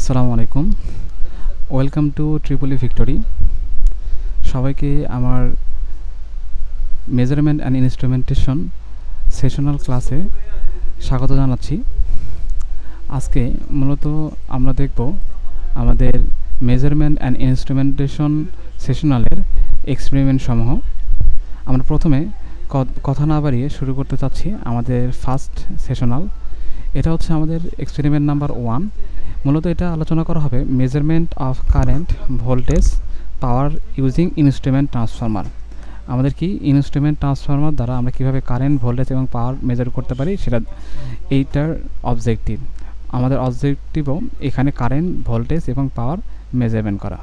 আসসালামু আলাইকুম, welcome to Tripoli victory. সবাইকে আমার মেজারমেন্ট অ্যান্ড ইনস্ট্রুমেন্টেশন সেশনাল ক্লাসে স্বাগত জানাচ্ছি। আজকে মূলত আমরা দেখব আমাদের মেজারমেন্ট অ্যান্ড ইনস্ট্রুমেন্টেশন সেশনালের এক্সপেরিমেন্ট সমূহ। আমরা প্রথমে কথা না বাড়িয়ে শুরু করতে চাচ্ছি আমাদের ফার্স্ট সেশনাল। এটা হচ্ছে আমাদের এক্সপেরিমেন্ট নাম্বার 1। মূলত এটা আলোচনা করা হবে measurement of current, voltage, power using instrument transformer. আমাদের কি ইনস্ট্রুমেন্ট ট্রান্সফরমার দ্বারা আমরা কিভাবে কারেন্ট, ভোল্টেজ এবং পাওয়ার মেজার করতে পারি, সেটা এইটার অবজেক্টিভ। আমাদের অবজেক্টিভও এখানে কারেন্ট, ভোল্টেজ এবং পাওয়ার মেজারমেন্ট করা।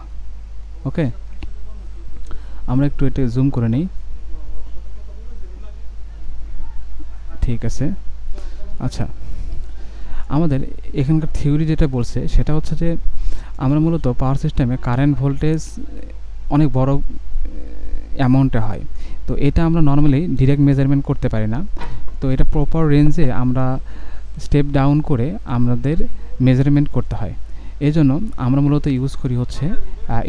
ওকে, আমরা একটু এটা জুম করে নিই। ঠিক আছে, আচ্ছা, আমাদের এখানকার থিওরি যেটা বলছে সেটা হচ্ছে যে আমরা মূলত পাওয়ার সিস্টেমে কারেন্ট, ভোল্টেজ অনেক বড় অ্যামাউন্টে হয়। তো এটা আমরা নর্মালি ডিরেক্ট মেজারমেন্ট করতে পারি না। তো এটা প্রপার রেঞ্জে আমরা স্টেপ ডাউন করে আমাদের মেজারমেন্ট করতে হয়। এই জন্য আমরা মূলত ইউজ করি হচ্ছে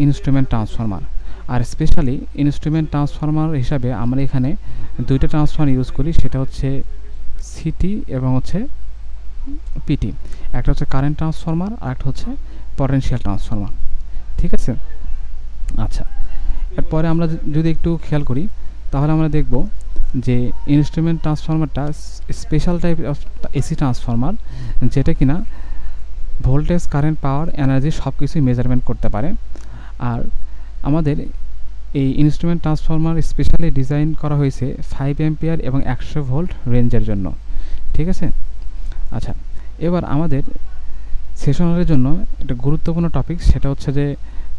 ইনস্ট্রুমেন্ট ট্রান্সফরমার। আর স্পেশালি ইনস্ট্রুমেন্ট ট্রান্সফরমার হিসাবে আমরা এখানে দুইটা ট্রান্সফরমার ইউজ করি, সেটা হচ্ছে সিটি এবং হচ্ছে পিটি। একটা হচ্ছে কারেন্ট ট্রান্সফরমার আর একটা হচ্ছে পটেনশিয়াল ট্রান্সফরমার। ঠিক আছে, আচ্ছা, এরপরে আমরা যদি একটু খেয়াল করি তাহলে আমরা দেখব যে ইনস্ট্রুমেন্ট ট্রান্সফরমারটা special type of AC transformer, যেটা কিনা ভোল্টেজ, কারেন্ট, পাওয়ার, এনার্জি সব কিছুই মেজারমেন্ট করতে পারে। আর আমাদের এই ইনস্ট্রুমেন্ট ট্রান্সফরমার স্পেশালি ডিজাইন করা হয়েছে 5 অ্যাম্পিয়ার এবং 100 ভোল্ট রেঞ্জের জন্য। ঠিক আছে, আচ্ছা, এবার আমাদের সেশনালের জন্য একটা গুরুত্বপূর্ণ টপিক, সেটা হচ্ছে যে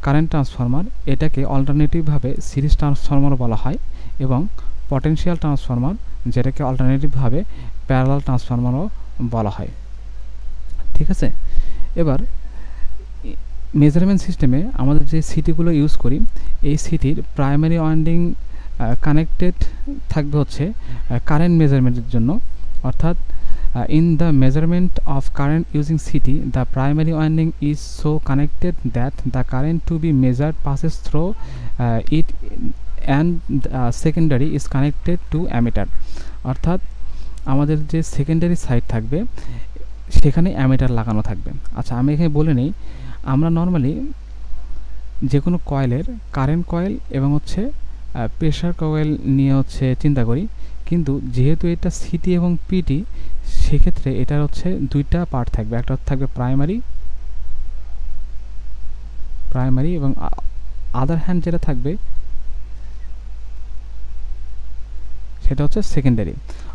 কারেন্ট ট্রান্সফরমার। এটাকে অল্টারনেটিভভাবে সিরিজ ট্রান্সফরমার বলা হয়, এবং পটেনশিয়াল ট্রান্সফরমার, যেটাকে অল্টারনেটিভভাবে প্যারালাল ট্রান্সফরমারও বলা হয়। ঠিক আছে, এবার মেজারমেন্ট সিস্টেমে আমাদের যে সিটিগুলো ইউজ করি, এই সিটির প্রাইমারি ওয়াইন্ডিং কানেক্টেড থাকবে হচ্ছে কারেন্ট মেজারমেন্টের জন্য। অর্থাৎ in the measurement of current using CT, the primary winding is so connected that the current to be measured passes through it, and secondary is connected to ammeter. অর্থাৎ আমাদের যে secondary side থাকবে সেখানে ammeter লাগানো থাকবে। আচ্ছা, আমি এখানে বলে নেই, আমরা নর্মালি যে কোনো কয়েলের কারেন্ট কয়েল এবং হচ্ছে প্রেশার কয়েল নিয়ে হচ্ছে চিন্তা করি, কিন্তু যেহেতু এটা সিটি এবং পিটি, সেক্ষেত্রে এটার হচ্ছে দুইটা পার্ট থাকবে। একটা থাকবে প্রাইমারি এবং আদার হ্যান্ড যেটা থাকবে সেটা হচ্ছে সেকেন্ডারি।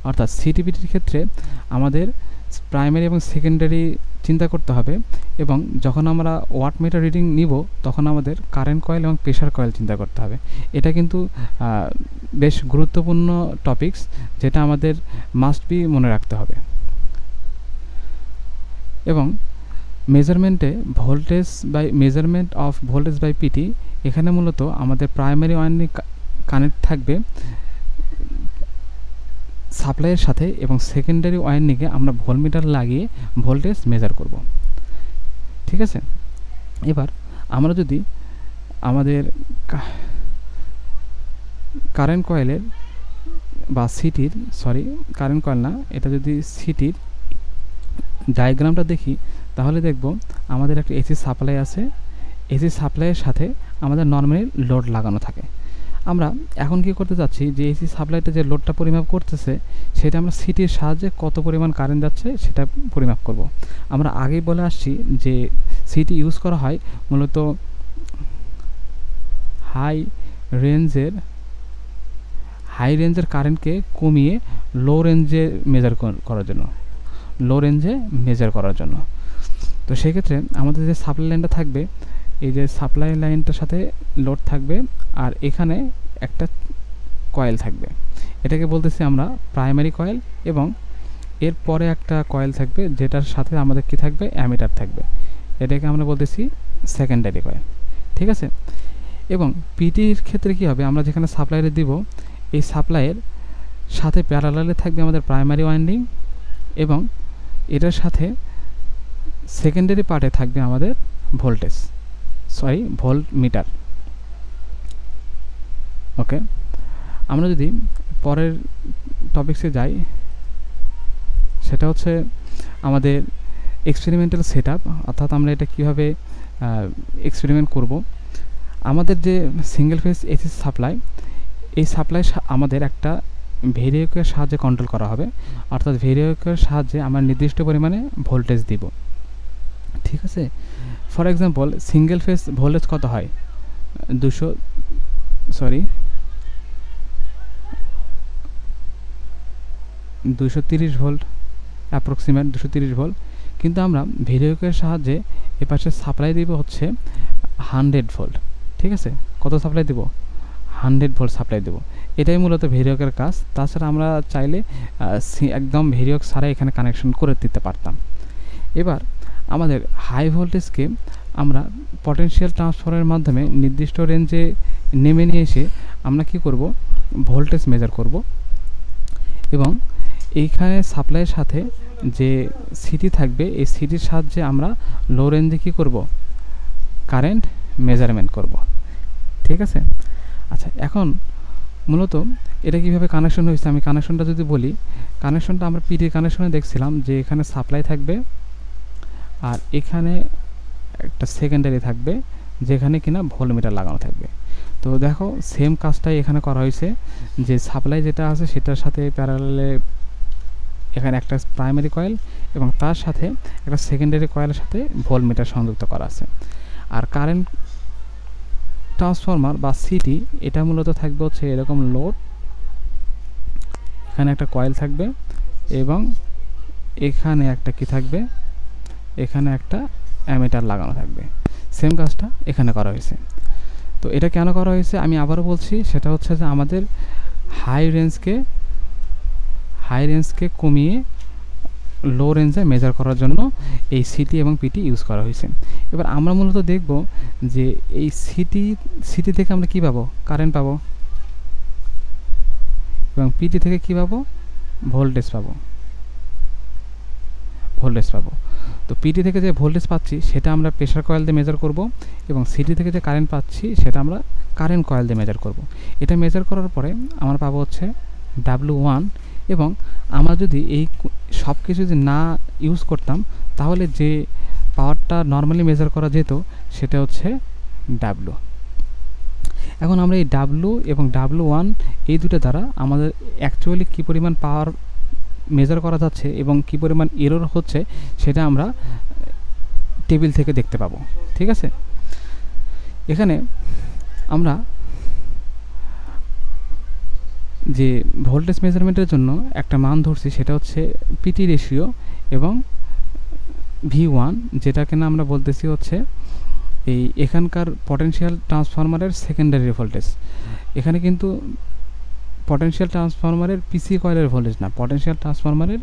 অর্থাৎ সিটিপিটির ক্ষেত্রে আমাদের প্রাইমারি এবং সেকেন্ডারি চিন্তা করতে হবে, এবং যখন আমরা ওয়াটমিটার রিডিং নিব তখন আমাদের কারেন্ট কয়েল এবং প্রেশার কয়েল চিন্তা করতে হবে। এটা কিন্তু বেশ গুরুত্বপূর্ণ টপিকস, যেটা আমাদের মাস্ট বি মনে রাখতে হবে। এবং মেজারমেন্টে measurement of voltage by PT, এখানে মূলত আমাদের প্রাইমারি ওয়াইন্ডিং কানেক্ট থাকবে সাপ্লাইয়ের সাথে, এবং সেকেন্ডারি ওয়াইন্ডিংয়ে আমরা ভোল্টমিটার লাগিয়ে ভোল্টেজ মেজার করব। ঠিক আছে, এবার আমরা যদি আমাদের কারেন্ট কয়েলের বা সিটির, কারেন্ট কয়েল না, এটা যদি সিটির ডায়াগ্রামটা দেখি তাহলে দেখব আমাদের একটা এসি সাপ্লাই আছে। এসি সাপ্লাইয়ের সাথে আমাদের নর্মালি লোড লাগানো থাকে। আমরা এখন কি করতে যাচ্ছি, যে এসি সাপ্লাইটা যে লোডটা পরিমাপ করতেছে সেটা আমরা সিটির সাহায্যে কত পরিমাণ কারেন্ট যাচ্ছে সেটা পরিমাপ করব। আমরা আগেই বলে আসছি যে সিটি ইউজ করা হয় মূলত হাই রেঞ্জের কারেন্টকে কমিয়ে লো রেঞ্জে মেজার করার জন্য। তো সেক্ষেত্রে আমাদের যে সাপ্লাই লাইনটা থাকবে, এই যে সাপ্লাই লাইনটার সাথে লোড থাকবে, আর এখানে একটা কয়েল থাকবে, এটাকে বলতেছি আমরা প্রাইমারি কয়েল, এবং এর পরে একটা কয়েল থাকবে যেটার সাথে আমাদের কি থাকবে, অ্যামিটার থাকবে, এটাকে আমরা বলতেছি সেকেন্ডারি কয়েল। ঠিক আছে, এবং পিটির ক্ষেত্রে কি হবে, আমরা যেখানে সাপ্লাইরে দিব এই সাপ্লাইয়ের সাথে প্যারালালে থাকবে আমাদের প্রাইমারি ওয়াইন্ডিং, এবং এটার সাথে সেকেন্ডারি পার্টে থাকবে আমাদের ভোল্টেজ, সরি ভোল্ট মিটার। ওকে, আমরা যদি পরের টপিক্সে যাই, সেটা হচ্ছে আমাদের এক্সপেরিমেন্টাল সেটআপ, অর্থাৎ আমরা এটা কীভাবে এক্সপেরিমেন্ট করব। আমাদের যে সিঙ্গেল ফেজ এসি সাপ্লাই, এই সাপ্লাই আমাদের একটা ভেরিয়েকের সাহায্যে কন্ট্রোল করা হবে, অর্থাৎ ভেরিয়েকের সাহায্যে আমরা নির্দিষ্ট পরিমাণে ভোল্টেজ দিব। ঠিক আছে, for example single phase voltage কত হয়, 230 ভোল্ট, অ্যাপ্রক্সিমেট 230 ভোল্ট, কিন্তু আমরা ভেরিয়েকের সাহায্যে এপাশে সাপ্লাই দিব হচ্ছে 100 ভোল্ট। ঠিক আছে, কত সাপ্লাই দেব, 100 ভোল্ট সাপ্লাই দেব। এটাই মূলত ভেরিয়েকের কাজ। তাছাড়া আমরা চাইলে একদম ভেরিয়েক ছাড়া এখানে কানেকশন করে দিতে পারতাম। এবার আমাদের হাই ভোল্টেজকে আমরা পটেনশিয়াল ট্রান্সফারের মাধ্যমে নির্দিষ্ট রেঞ্জে নেমে নিয়ে এসে আমরা কি করব, ভোল্টেজ মেজার করব, এবং এইখানে সাপ্লাইয়ের সাথে যে সিটি থাকবে, এই সিটির সাহায্যে আমরা লো রেঞ্জে কী করব, কারেন্ট মেজারমেন্ট করব। ঠিক আছে, আচ্ছা, এখন মূলত এটা কীভাবে কানেকশন হয়েছে আমি কানেকশনটা যদি বলি, কানেকশনটা আমরা পিডি কানেকশনে দেখছিলাম যে এখানে সাপ্লাই থাকবে আর এখানে একটা সেকেন্ডারি থাকবে যেখানে কিনা ভোল্টমিটার লাগানো থাকবে। তো দেখো সেম কাজটাই এখানে করা হয়েছে, যে সাপ্লাই যেটা আছে সেটার সাথে প্যারালালে এখানে একটা প্রাইমারি কয়েল এবং তার সাথে একটা সেকেন্ডারি কয়েলের সাথে ভোল্টমিটার সংযুক্ত করা আছে। আর কারেন্ট ট্রান্সফরমার বা সিটি, এটা মূলত থাকবে হচ্ছে এরকম লোড, এখানে একটা কয়েল থাকবে এবং এখানে একটা কি থাকবে, এখানে একটা অ্যামিটার লাগানো থাকবে। সেম কাজটা এখানে করা হয়েছে। তো এটা কেন করা হয়েছে আমি আবারও বলছি, সেটা হচ্ছে যে আমাদের হাই রেঞ্জকে কমিয়ে লো রেঞ্জে মেজার করার জন্য এই সিটি এবং পিটি ইউজ করা হয়েছে। এবার আমরা মূলত দেখব যে এই সিটি থেকে আমরা কী পাবো, কারেন্ট পাবো, এবং পিটি থেকে কী পাবো, ভোল্টেজ পাবো। তো পিটি থেকে যে ভোল্টেজ পাচ্ছি সেটা আমরা প্রেসার কয়েল দিয়ে মেজার করব, এবং সিটি থেকে যে কারেন্ট পাচ্ছি সেটা আমরা কারেন্ট কয়েল দিয়ে মেজার করব। এটা মেজার করার পরে আমরা পাবো হচ্ছে W1, এবং আমরা যদি এই সব কিছু যদি না ইউজ করতাম তাহলে যে পাওয়ারটা নর্মালি মেজার করা যেত সেটা হচ্ছে W। এখন আমরা এই W এবং W1 এই দুটো দ্বারা আমাদের অ্যাকচুয়ালি কী পরিমাণ পাওয়ার মেজার করা যাচ্ছে এবং কী পরিমাণ এরর হচ্ছে সেটা আমরা টেবিল থেকে দেখতে পাবো। ঠিক আছে, এখানে আমরা যে ভোল্টেজ মেজারমেন্টের জন্য একটা মান ধরছি সেটা হচ্ছে পিটি রেশিও এবং V1, যেটাকে না আমরা বলতেছি হচ্ছে এই এখানকার পটেনশিয়াল ট্রান্সফরমারের সেকেন্ডারি ভোল্টেজ। এখানে কিন্তু পটেনশিয়াল ট্রান্সফরমারের পিসি কয়েলের ভোল্টেজ না, পটেনশিয়াল ট্রান্সফরমারের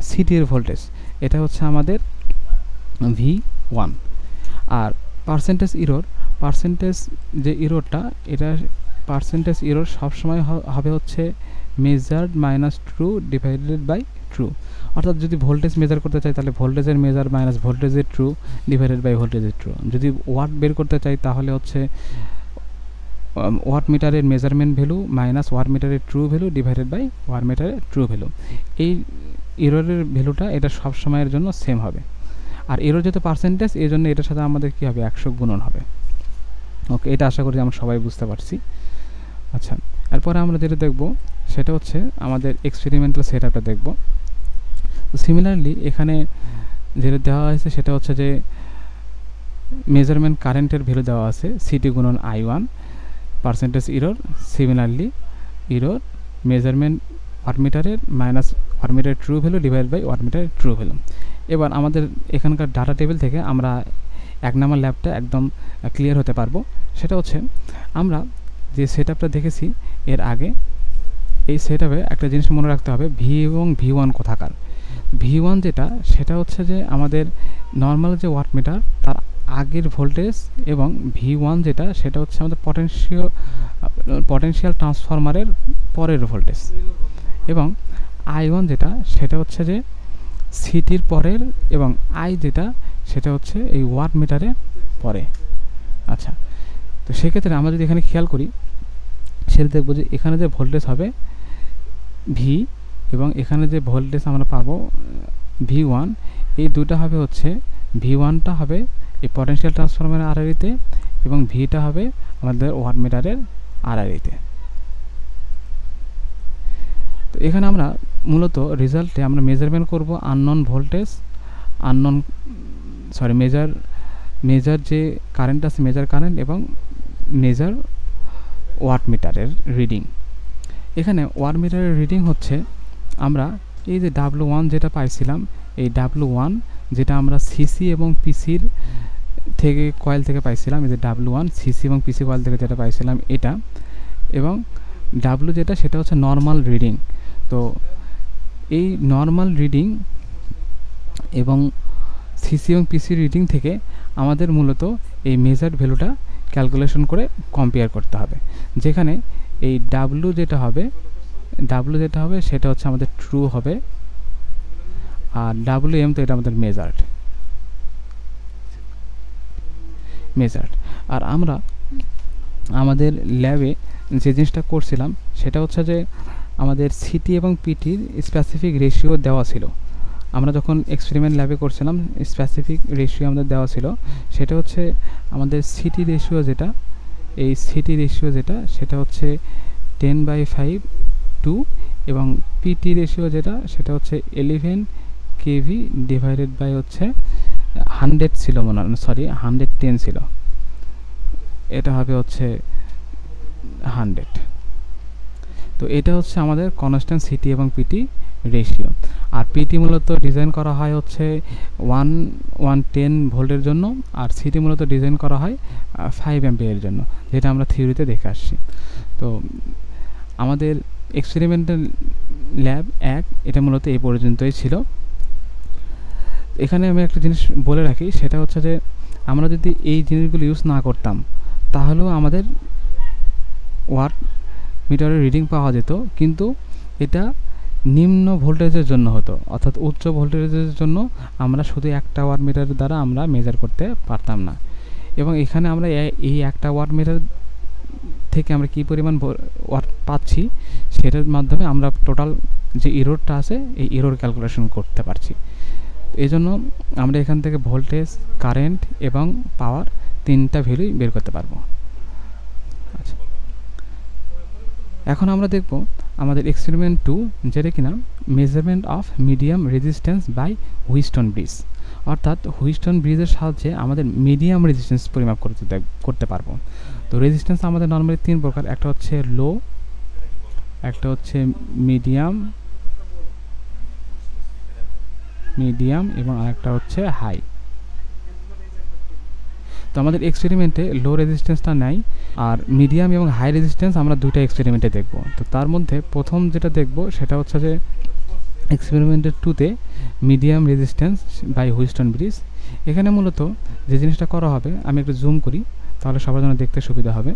সিটির ভোল্টেজ, এটা হচ্ছে আমাদের V1। আর পার্সেন্টেজ যে ইরোরটা, এটা পার্সেন্টেজ ইরোর সবসময় হবে হচ্ছে measured minus true divided by true. অর্থাৎ যদি ভোল্টেজ মেজার করতে চাই তাহলে ভোল্টেজের মেজার মাইনাস ভোল্টেজের ট্রু ডিভাইডেড বাই ভোল্টেজের ট্রু। যদি ওয়াট বের করতে চাই তাহলে হচ্ছে ওয়াট মিটারের মেজারমেন্ট ভ্যালু মাইনাস ওয়াট মিটারের true value divided by watt মিটারের ট্রু ভ্যালু। এই এররের ভ্যালুটা এটা সব সময়ের জন্য সেম হবে। আর এরর যেহেতু পার্সেন্টেজ, এই জন্য এটার সাথে আমাদের কী হবে, 100 গুণন হবে। ওকে, এটা আশা করি আমরা সবাই বুঝতে পারছি। আচ্ছা, এরপরে আমরা যেটা দেখব সেটা হচ্ছে আমাদের এক্সপেরিমেন্টাল সেটআপটা দেখব। সিমিলারলি এখানে যেটা দেওয়া হয়েছে সেটা হচ্ছে যে মেজারমেন্ট কারেন্টের ভ্যালু দেওয়া আছে সিটি গুণন I1, percentage error, similarly error measurement ওয়াটমিটারের মাইনাস ওয়াটমিটারের ট্রু ভ্যালু ডিভাইড বাই ওয়াটমিটারের ট্রু ভ্যালু। এবার আমাদের এখানকার ডাটা টেবিল থেকে আমরা 1 নম্বর ল্যাবটা একদম ক্লিয়ার হতে পারবো। সেটা হচ্ছে আমরা যে সেটআপটা দেখেছি এর আগে, এই সেটআপে একটা জিনিস মনে রাখতে হবে, V এবং V1 কোথাকার। V1 যেটা, সেটা হচ্ছে যে আমাদের নর্মাল যে ওয়াটমিটার তার আগের ভোল্টেজ, এবং V1 যেটা সেটা হচ্ছে আমাদের পটেনশিয়াল ট্রান্সফরমারের পরের ভোল্টেজ, এবং I1 যেটা সেটা হচ্ছে যে সিটির পরের, এবং I যেটা সেটা হচ্ছে এই ওয়াট মিটারে পড়ে। আচ্ছা, তো সেক্ষেত্রে আমরা যদি এখানে খেয়াল করি, সেটা দেখব যে এখানে যে ভোল্টেজ হবে ভি, এবং এখানে যে ভোল্টেজ আমরা পাবো V1, এই দুটা হবে হচ্ছে V1টা হবে এই পটেনশিয়াল ট্রান্সফরমারের আরআরইতে, এবং ভিটা হবে আমাদের ওয়াট মিটারের আরআরইতে। তো এখানে আমরা মূলত রেজাল্টে আমরা মেজারমেন্ট করব আননোন ভোল্টেজ, মেজার যে কারেন্ট আছে, মেজার কারেন্ট, এবং মেজার ওয়াট মিটারের রিডিং। এখানে ওয়াট মিটারের রিডিং হচ্ছে আমরা এই যে W1 যেটা পাইছিলাম, এই W1 যেটা আমরা সিসি এবং পিসির থেকে কয়েল থেকে পাইছিলাম, এই যে W1 সিসি এবং পিসি কয়েল থেকে যেটা পাইছিলাম এটা, এবং W যেটা সেটা হচ্ছে নর্মাল রিডিং। তো এই নর্মাল রিডিং এবং সিসি এবং পিসি রিডিং থেকে আমাদের মূলত এই মেজার্ড ভ্যালুটা ক্যালকুলেশন করে কম্পেয়ার করতে হবে, যেখানে এই W যেটা হবে সেটা হচ্ছে আমাদের ট্রু হবে, আর WM তো এটা আমাদের মেজার্ড। আর আমরা আমাদের ল্যাবে যে জিনিসটা করছিলাম সেটা হচ্ছে যে আমাদের সিটি এবং পিটির স্পেসিফিক রেশিও দেওয়া ছিল। আমরা যখন এক্সপেরিমেন্ট ল্যাবে করছিলাম স্পেসিফিক রেশিও আমাদের দেওয়া ছিল, সেটা হচ্ছে আমাদের সিটি রেশিও যেটা, এই সিটি রেশিও যেটা সেটা হচ্ছে 10/5 2, এবং পিটি রেশিও যেটা সেটা হচ্ছে 11 kV ডিভাইডেড বাই হচ্ছে 100 ছিল মনে হয়, সরি 110 ছিল, এটা হবে হচ্ছে 100। তো এটা হচ্ছে আমাদের কনস্ট্যান্ট সিটি এবং পিটি রেশিও। আর পিটি মূলত ডিজাইন করা হয় হচ্ছে 110 ভোল্টের জন্য, আর সিটি মূলত ডিজাইন করা হয় 5 অ্যাম্পিয়ারের জন্য, যেটা আমরা থিওরিতে দেখে আসছি। তো আমাদের এক্সপেরিমেন্টাল ল্যাব 1 এটা মূলত এই পর্যন্তই ছিল। এখানে আমি একটা জিনিস বলে রাখি, সেটা হচ্ছে যে আমরা যদি এই জিনিসগুলো ইউজ না করতাম তাহলেও আমাদের ওয়াট মিটারের রিডিং পাওয়া যেত, কিন্তু এটা নিম্ন ভোল্টেজের জন্য হতো, অর্থাৎ উচ্চ ভোল্টেজের জন্য আমরা শুধু একটা ওয়াট মিটারের দ্বারা আমরা মেজার করতে পারতাম না। এবং এখানে আমরা এই একটা ওয়াট মিটার থেকে আমরা কী পরিমাণ ওয়াট পাচ্ছি সেটার মাধ্যমে আমরা টোটাল যে এররটা আছে এই এরর ক্যালকুলেশন করতে পারছি। এই জন্য আমরা এখান থেকে ভোল্টেজ, কারেন্ট এবং পাওয়ার তিনটা ভ্যালুই বের করতে পারবো। আচ্ছা, এখন আমরা দেখব আমাদের এক্সপেরিমেন্ট 2, যেটা কিনা measurement of medium resistance by Wheatstone bridge, অর্থাৎ হুইস্টন ব্রিজের সাহায্যে আমাদের মিডিয়াম রেজিস্ট্যান্স পরিমাপ করতে পারবো। তো রেজিস্ট্যান্স আমাদের নর্মালি 3 প্রকার, একটা হচ্ছে লো, একটা হচ্ছে মিডিয়াম এবং আরেকটা হচ্ছে হাই। তো আমাদের এক্সপেরিমেন্টে লো রেজিস্ট্যান্সটা নাই, আর মিডিয়াম এবং হাই রেজিস্ট্যান্স আমরা দুইটা এক্সপেরিমেন্টে দেখব। তো তার মধ্যে প্রথম যেটা দেখব সেটা হচ্ছে যে এক্সপেরিমেন্টের 2তে medium resistance by Wheatstone bridge. এখানে মূলত যে জিনিসটা করা হবে, আমি একটু জুম করি তাহলে সবার জন্য দেখতে সুবিধা হবে।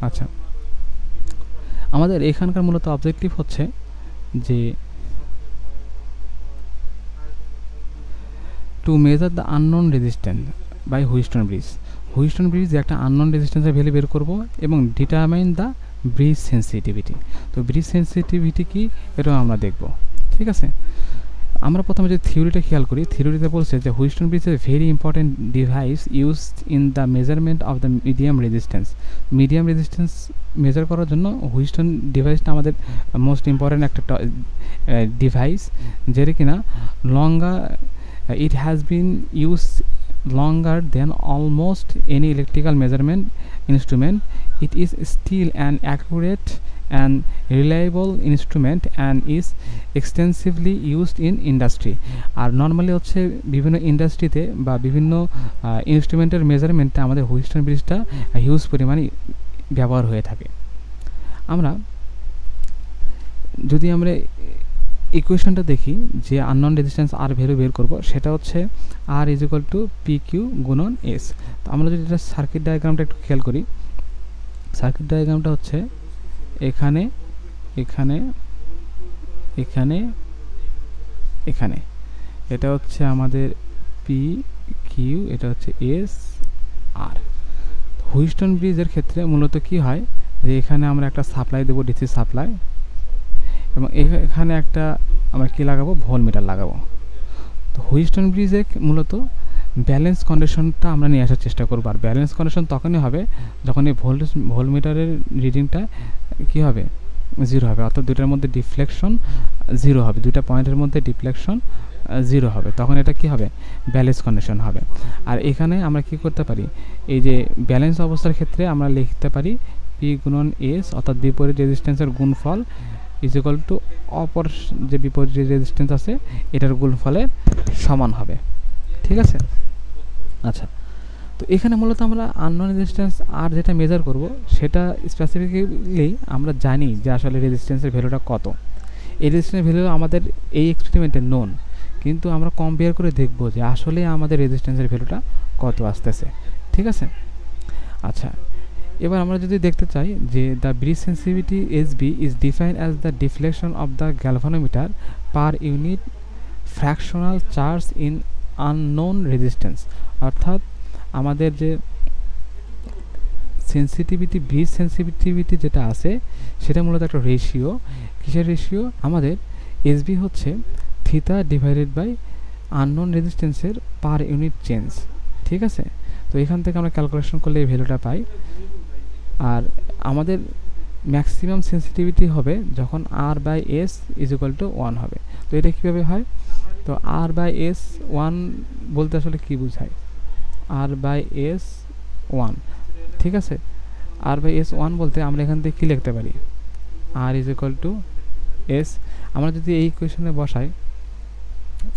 আচ্ছা, আমাদের এখানকার মূলত অবজেক্টিভ হচ্ছে যে to measure the unknown resistance by Wheatstone bridge. Wheatstone bridge একটা আননোন রেজিস্ট্যান্সের ভ্যালু বের করব এবং ডিটারমাইন দ্য ব্রিজ সেন্সিটিভিটি। তো ব্রিজ সেন্সিটিভিটি কি এটাও আমরা দেখব, ঠিক আছে। আমরা প্রথমে যে থিওরিটা খেয়াল করি, থিওরিতে বলছে যে Wheatstone bridge is a very important device used in the measurement of the medium resistance. Medium resistance measure করার জন্য হুইস্টন ডিভাইসটা আমাদের মোস্ট ইম্পর্টেন্ট একটা ডিভাইস, যেটা কিনা it has been used longer than almost any electrical measurement instrument. It is still an accurate and reliable instrument and is extensively used in industry. আর normally হচ্ছে বিভিন্ন ইন্ডাস্ট্রিতে বা বিভিন্ন ইনস্ট্রুমেন্টের মেজারমেন্টে আমাদের হুইস্টন ব্রিজটা হিউজ পরিমাণে ব্যবহার হয়ে থাকে। আমরা যদি আমরা ইকুয়েশনটা দেখি যে আননোন রেজিস্ট্যান্স আর ভ্যালু বের করব, সেটা হচ্ছে R is equal to P Q গুণন এস। তো আমরা যদি এটা সার্কিট ডায়াগ্রামটা একটু খেয়াল করি, সার্কিট ডায়াগ্রামটা হচ্ছে এখানে এখানে এখানে এখানে এটা হচ্ছে আমাদের পি কিউ, এটা হচ্ছে এস আর। হুইস্টন ব্রিজের ক্ষেত্রে মূলত কি হয় যে এখানে আমরা একটা সাপ্লাই দেবো, ডিসি সাপ্লাই, এবং এখানে একটা আমরা কি লাগাবো, ভোল্টমিটার লাগাবো। তো হুইস্টন ব্রিজে মূলত ব্যালেন্স কন্ডিশনটা আমরা নিয়ে আসার চেষ্টা করবো। আর ব্যালেন্স কন্ডিশন তখনই হবে যখন এই ভোল্টমিটারের রিডিংটা কী হবে, জিরো হবে, অর্থাৎ দুটার মধ্যে ডিফ্লেকশন জিরো হবে, দুটা পয়েন্টের মধ্যে ডিফ্লেকশন জিরো হবে, তখন এটা কি হবে, ব্যালেন্স কন্ডিশন হবে। আর এখানে আমরা কি করতে পারি, এই যে ব্যালেন্স অবস্থার ক্ষেত্রে আমরা লিখতে পারি পি গুণন এস, অর্থাৎ বিপরীত রেজিস্ট্যান্সের গুণফল ইজ ইকুয়াল টু অপর যে বিপরীত রেজিস্ট্যান্স আছে এটার গুণফলের সমান হবে। ঠিক আছে। আচ্ছা, তো এখানে মূলত আমরা আননোন রেজিস্ট্যান্স আর যেটা মেজার করব সেটা স্পেসিফিক্যালি আমরা জানি যে আসলে রেজিস্ট্যান্সের ভ্যালুটা কত। এই রেজিস্ট্যান্সের ভ্যালু আমাদের এই এক্সপেরিমেন্টে নোন, কিন্তু আমরা কম্পেয়ার করে দেখব যে আসলে আমাদের রেজিস্ট্যান্সের ভ্যালুটা কত আসতেছে। ঠিক আছে। আচ্ছা, এবার আমরা যদি দেখতে চাই যে the bridge sensitivity SB is defined as the deflection of the galvanometer per unit fractional charge in unknown resistance. অর্থাৎ আমাদের যে সেন্সিটিভিটি, ব্রিজ সেন্সিটিভিটি যেটা আছে সেটা মূলত একটা রেশিও। কিসের রেশিও, আমাদের এসবি হচ্ছে থিটা ডিভাইডেড বাই আননোন রেজিস্ট্যান্সের পার ইউনিট চেঞ্জ। ঠিক আছে। তো এখান থেকে আমরা ক্যালকুলেশন করলে এই ভ্যালুটা পাই। আর আমাদের ম্যাক্সিমাম সেন্সিটিভিটি হবে যখন R by S is equal to 1 হবে। তো এটা কীভাবে হয়, তো আর বাই এস 1 বলতে আসলে কী বোঝায়, আর বাই এস 1, ঠিক আছে। আর বাই এস 1 বলতে আমরা এখান থেকে কী লিখতে পারি, আর ইজ ইকুয়াল টু এস। আমরা যদি এই ইকুয়েশনে বসাই,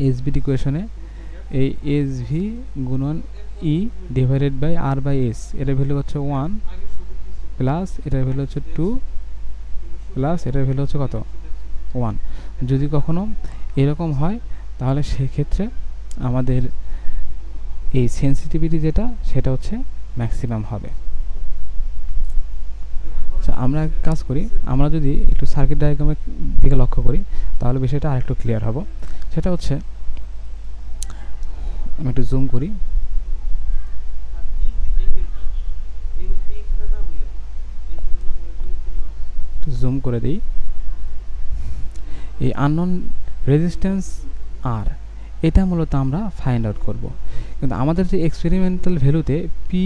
এসবি ইকুয়েশনে এই এস ভি গুণন E divided by R by S, এটার ভ্যালু হচ্ছে 1 প্লাস এটার ভ্যালু হচ্ছে 2 প্লাস এটার ভ্যালু হচ্ছে কত, 1। যদি কখনো এরকম হয় তাহলে সেক্ষেত্রে আমাদের এই সেন্সিটিভিটি যেটা সেটা হচ্ছে ম্যাক্সিমাম হবে। আচ্ছা, আমরা কাজ করি, আমরা যদি একটু সার্কিট ডায়াগ্রামের দিকে লক্ষ্য করি তাহলে বিষয়টা আরেকটু ক্লিয়ার হবে। সেটা হচ্ছে, আমি একটু জুম করি, জুম করে দিই। এই আননোন রেজিস্ট্যান্স আর এটা মূলত আমরা ফাইন্ড আউট করব, কিন্তু আমাদের যে এক্সপেরিমেন্টাল ভ্যালুতে পি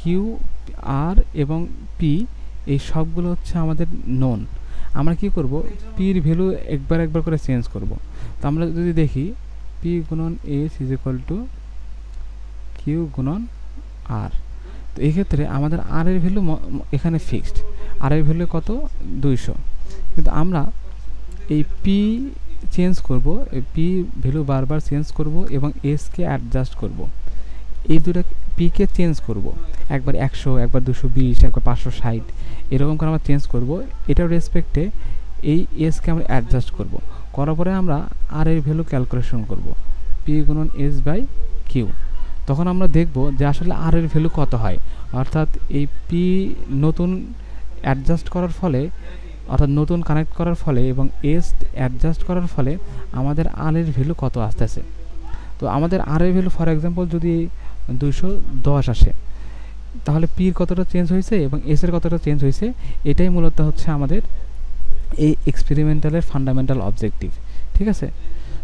কিউ আর এবং পি এই সবগুলো হচ্ছে আমাদের নোন। আমরা কি করব, পির ভ্যালু একবার একবার করে চেঞ্জ করব। তো আমরা যদি দেখি পি গুণন S is equal to Q গুণন আর, তো এই ক্ষেত্রে আমাদের আর এর ভ্যালু এখানে ফিক্সড, আর এর ভ্যালু কত, 200। কিন্তু আমরা এই পি চেঞ্জ করব, এই পি ভ্যালু বারবার চেঞ্জ করব এবং এসকে অ্যাডজাস্ট করব। এই দুটো পিকে চেঞ্জ করব, একবার 100, একবার 220, একবার 560, এরকম করে আমরা চেঞ্জ করব। এটার রেসপেক্টে এই এসকে আমরা অ্যাডজাস্ট করব, করার পরে আমরা আর এর ভ্যালু ক্যালকুলেশন করব, পি গুণন এস বাই কিউ। তখন আমরা দেখব যে আসলে আর এর ভ্যালু কত হয়, অর্থাৎ এই পি নতুন অ্যাডজাস্ট করার ফলে, অর্থাৎ নতুন কানেক্ট করার ফলে এবং এস অ্যাডজাস্ট করার ফলে আমাদের আর এর ভ্যালু কত আসতেছে। তো আমাদের আর এর ভ্যালু ফর এক্সাম্পল যদি 210 আসে, তাহলে পির কতটা চেঞ্জ হয়েছে এবং এস এর কতটা চেঞ্জ হয়েছে, এটাই মূলত হচ্ছে আমাদের এই এক্সপেরিমেন্টালের ফান্ডামেন্টাল অবজেক্টিভ। ঠিক আছে।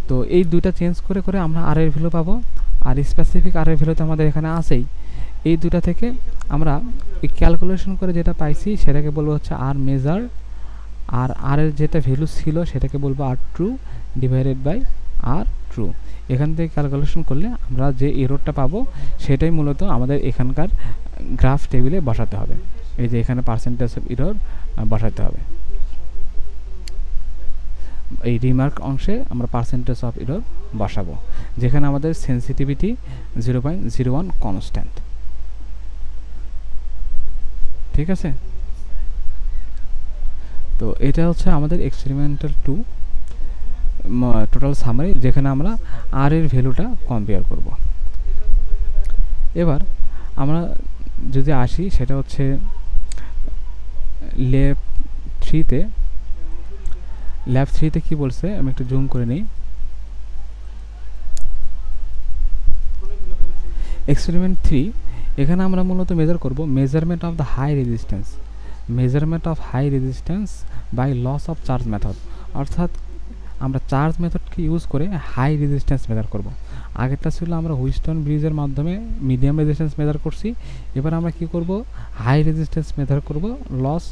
তো এই দুইটা চেঞ্জ করে করে আমরা আর এর ভ্যালু পাবো, আর স্পেসিফিক আর এর ভ্যালু তো আমাদের এখানে আছেই। এই দুটা থেকে আমরা এই ক্যালকুলেশন করে যেটা পাইছি সেটাকে বলবো হচ্ছে আর মেজার, আর আর এর যেটা ভ্যালু ছিল সেটাকে বলবো R true divided by R true. এখান থেকে ক্যালকুলেশন করলে আমরা যে এররটা পাবো সেটাই মূলত আমাদের এখানকার গ্রাফ টেবিলে বসাতে হবে। এই যে এখানে পার্সেন্টেজ অফ এরর বসাতে হবে, এই রিমার্ক অংশে আমরা পার্সেন্টেজ অফ এরর বসাবো, যেখানে আমাদের সেন্সিটিভিটি 0.01 কনস্ট্যান্ট। ঠিক আছে। তো এটা হচ্ছে আমাদের এক্সপেরিমেন্টাল 2 টোটাল সামারি, যেখানে আমরা আর এর ভ্যালুটা কম্পেয়ার করব। এবার আমরা যদি আসি, সেটা হচ্ছে লেভ 3-তে ল্যাব 3-তে কি বলছে আমি একটু জুম করে নিই। এক্সপেরিমেন্ট 3 এখানে আমরা মূলত মেজার করব measurement of the high resistance, measurement of high resistance by loss of charge method, অর্থাৎ আমরা চার্জ মেথডকে ইউজ করে হাই রেজিস্ট্যান্স মেজার করব। আগেরটা ছিল আমরা হুইস্টন ব্রিজের মাধ্যমে মিডিয়াম রেজিস্ট্যান্স মেজার করছি, এবার আমরা কি করব হাই রেজিস্ট্যান্স মেজার করব লস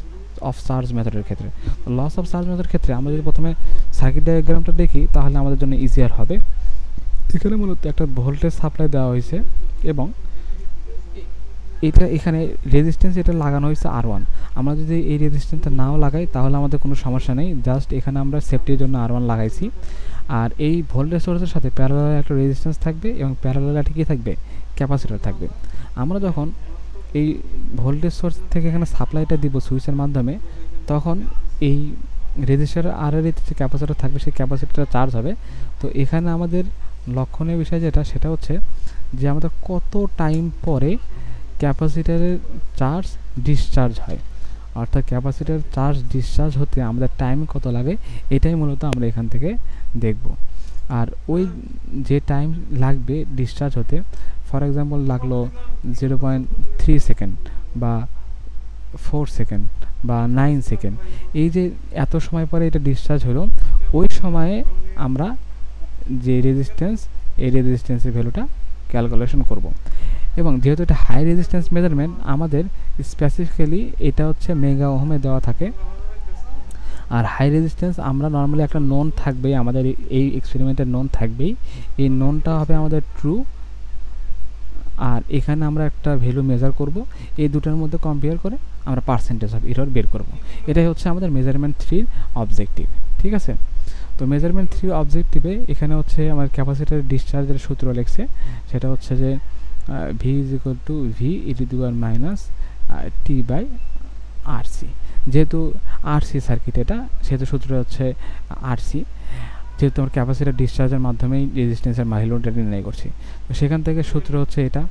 অফ চার্জ মেথডের ক্ষেত্রে। লস অফ চার্জ মেথডের ক্ষেত্রে আমরা যদি প্রথমে সার্কিট ডায়াগ্রামটা দেখি তাহলে আমাদের জন্য ইজিয়ার হবে। এখানে মূলত একটা ভোল্টেজ সাপ্লাই দেওয়া হয়েছে এবং এটা এখানে রেজিস্ট্যান্স এটা লাগানো হয়েছে R1। আমরা যদি এই রেজিস্ট্যান্সটা নাও লাগাই তাহলে আমাদের কোনো সমস্যা নেই, জাস্ট এখানে আমরা সেফটির জন্য R1 লাগাইছি। আর এই ভোল্টেজ সোর্সের সাথে প্যারালাল একটা রেজিস্ট্যান্স থাকবে এবং প্যারালাল একটা কী থাকবে ক্যাপাসিটর থাকবে। আমরা যখন এই ভোল্টেজ সোর্স থেকে এখানে সাপ্লাইটা দিব সুইচের মাধ্যমে, তখন এই রেজিস্টার আর এর যে ক্যাপাসিটর থাকবে সেই ক্যাপাসিটরটা চার্জ হবে। তো এখানে আমাদের লক্ষণীয় বিষয় যেটা সেটা হচ্ছে যে আমাদের কত টাইম পরে ক্যাপাসিটরের চার্জ ডিসচার্জ হয়, অর্থাৎ ক্যাপাসিটর চার্জ ডিসচার্জ হতে আমাদের টাইম কত লাগে এটাই মূলত আমরা এখান থেকে দেখব। আর ওই যে টাইম লাগবে ডিসচার্জ হতে, ফর এক্সাম্পল লাগলো 0.3 সেকেন্ড বা 4 সেকেন্ড বা 9 সেকেন্ড, এই যে এত সময় পরে এটা ডিসচার্জ হলো, ওই সময়ে আমরা যে রেজিস্ট্যান্স এই রেজিস্ট্যান্সের ভ্যালুটা ক্যালকুলেশন করব। এবং যেহেতু এটা হাই রেজিস্ট্যান্স মেজারমেন্ট আমাদের স্পেসিফিক্যালি এটা হচ্ছে মেগা ওহমে দেওয়া থাকে। আর হাই রেজিস্ট্যান্স আমরা নর্মালি একটা নোন থাকবেই, আমাদের এই এক্সপেরিমেন্টের নোন থাকবেই, এই নোনটা হবে আমাদের ট্রু। আর এখানে আমরা একটা ভ্যালু মেজার করব, এই দুটার মধ্যে কম্পেয়ার করে আমরা পার্সেন্টেজ অফ এরর বের করব। এটাই হচ্ছে আমাদের মেজারমেন্ট 3 অবজেক্টিভ, ঠিক আছে। তো মেজারমেন্ট 3 অবজেক্টিভে এখানে হচ্ছে আমার ক্যাপাসিটার ডিসচার্জের সূত্র লিখছে, সেটা হচ্ছে যে V is equal to V e to the power minus T by RC। যেহেতু RC সার্কিট এটা, সেহেতু সূত্র হচ্ছে RC, যেহেতু আমার ক্যাপাসিটার ডিসচার্জের মাধ্যমেই রেজিস্ট্যান্সের ভ্যালুটা নির্ণয় করছি, তো সেখান থেকে সূত্র হচ্ছে এটা।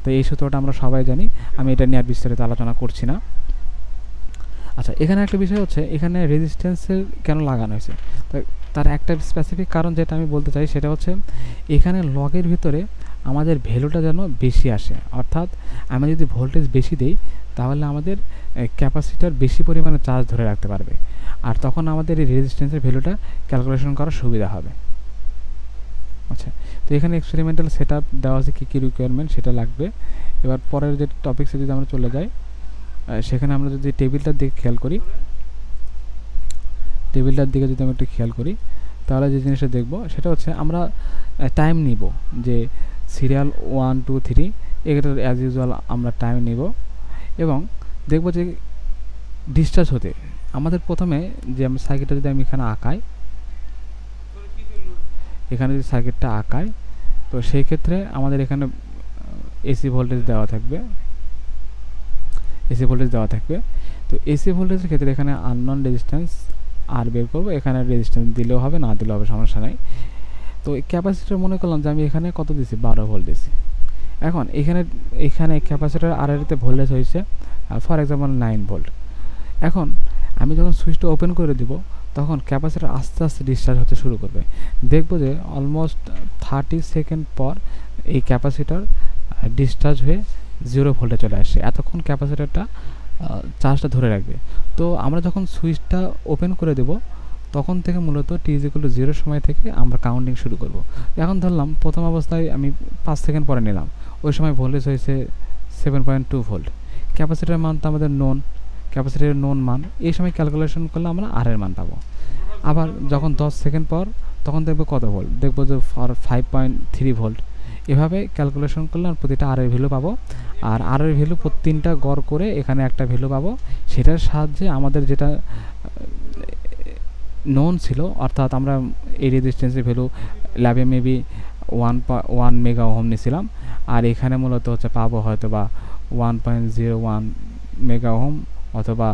তো এই সূত্রটা আমরা সবাই জানি, আমি এটা নিয়ে আর বিস্তারিত আলোচনা করছি না। আচ্ছা, এখানে একটা বিষয় হচ্ছে এখানে রেজিস্ট্যান্সের কেন লাগানো হয়েছে, তো তার একটা স্পেসিফিক কারণ যেটা আমি বলতে চাই সেটা হচ্ছে এখানে লগের ভিতরে আমাদের ভ্যালুটা যেন বেশি আসে, অর্থাৎ আমি যদি ভোল্টেজ বেশি দেই তাহলে আমাদের ক্যাপাসিটার বেশি পরিমাণে চার্জ ধরে রাখতে পারবে, আর তখন আমাদের এই রেজিস্ট্যান্সের ভ্যালুটা ক্যালকুলেশন করার সুবিধা হবে। আচ্ছা, তো এখানে এক্সপেরিমেন্টাল সেট আপ দেওয়া আছে কী কী রিকোয়ারমেন্ট সেটা লাগবে। এবার পরের যে টপিক্সে যদি আমরা চলে যাই, সেখানে আমরা যদি টেবিলটার দিকে খেয়াল করি, টেবিলটার দিকে যদি আমরা একটু খেয়াল করি তাহলে যে জিনিসটা দেখব সেটা হচ্ছে আমরা টাইম নিব, যে সিরিয়াল 1 2 3 এগুলো অ্যাজ ইউজুয়াল আমরা টাইম নিব এবং দেখব যে ডিসচার্জ হতে আমাদের প্রথমে যে আমি সার্কিটটা যদি আমি এখানে আঁকাই, এখানে যদি সার্কিটটা আঁকাই তো সেই ক্ষেত্রে আমাদের এখানে এসি ভোল্টেজ দেওয়া থাকবে, এসি ভোল্টেজ দেওয়া থাকবে। তো এসি ভোল্টেজের ক্ষেত্রে এখানে আননোন রেজিস্ট্যান্স আর বের করবো, এখানে রেজিস্ট্যান্স দিলেও হবে না দিলেও হবে, সমস্যা নাই। তো ক্যাপাসিটর মনে করলাম যে আমি এখানে কত দিছি 12 ভোল্ট দিছি। এখন এখানে ক্যাপাসিটর আর এতে ভোল্টেজ হয়েছে ফর এক্সাম্পল 9 ভোল্ট। এখন আমি যখন সুইচটা ওপেন করে দিব তখন ক্যাপাসিটর আস্তে আস্তে ডিসচার্জ হতে শুরু করবে, দেখবো যে অলমোস্ট 30 সেকেন্ড পর এই ক্যাপাসিটর ডিসচার্জ হয়ে 0 ভোল্টে চলে আসে, এতক্ষণ ক্যাপাসিটরটা চার্জটা ধরে রাখবে। তো আমরা যখন সুইচটা ওপেন করে দেব তখন থেকে মূলত t=0 সময় থেকে আমরা কাউন্টিং শুরু করব। এখন ধরলাম প্রথম অবস্থায় আমি 5 সেকেন্ড পরে নিলাম, ওই সময় ভোল্টেজ হয়েছে 7.2 ভোল্ট। ক্যাপাসিটরের মান তো আমাদের নোন, ক্যাপাসিটরের নোন মান, এই সময় ক্যালকুলেশন করলে আমরা আর এর মান পাবো। আবার যখন 10 সেকেন্ড পর তখন দেখবো কত ভোল্ট, দেখবো যে 5.3 ভোল্ট। এভাবে ক্যালকুলেশন করলে আর প্রতিটা আর এর ভ্যালু পাবো, আর আর এর ভ্যালু প্রতিটা গড় করে এখানে একটা ভ্যালু পাবো, সেটার সাহায্যে আমাদের যেটা নোন ছিল, অর্থাৎ আমরা এই রেজিস্ট্যান্সের ভ্যালু ল্যাবে মেবি 1 মেগা ওহম নিয়েছিলাম, আর এখানে মূলত হচ্ছে পাবো হয়তো বা 1.01 মেগা ওহম অথবা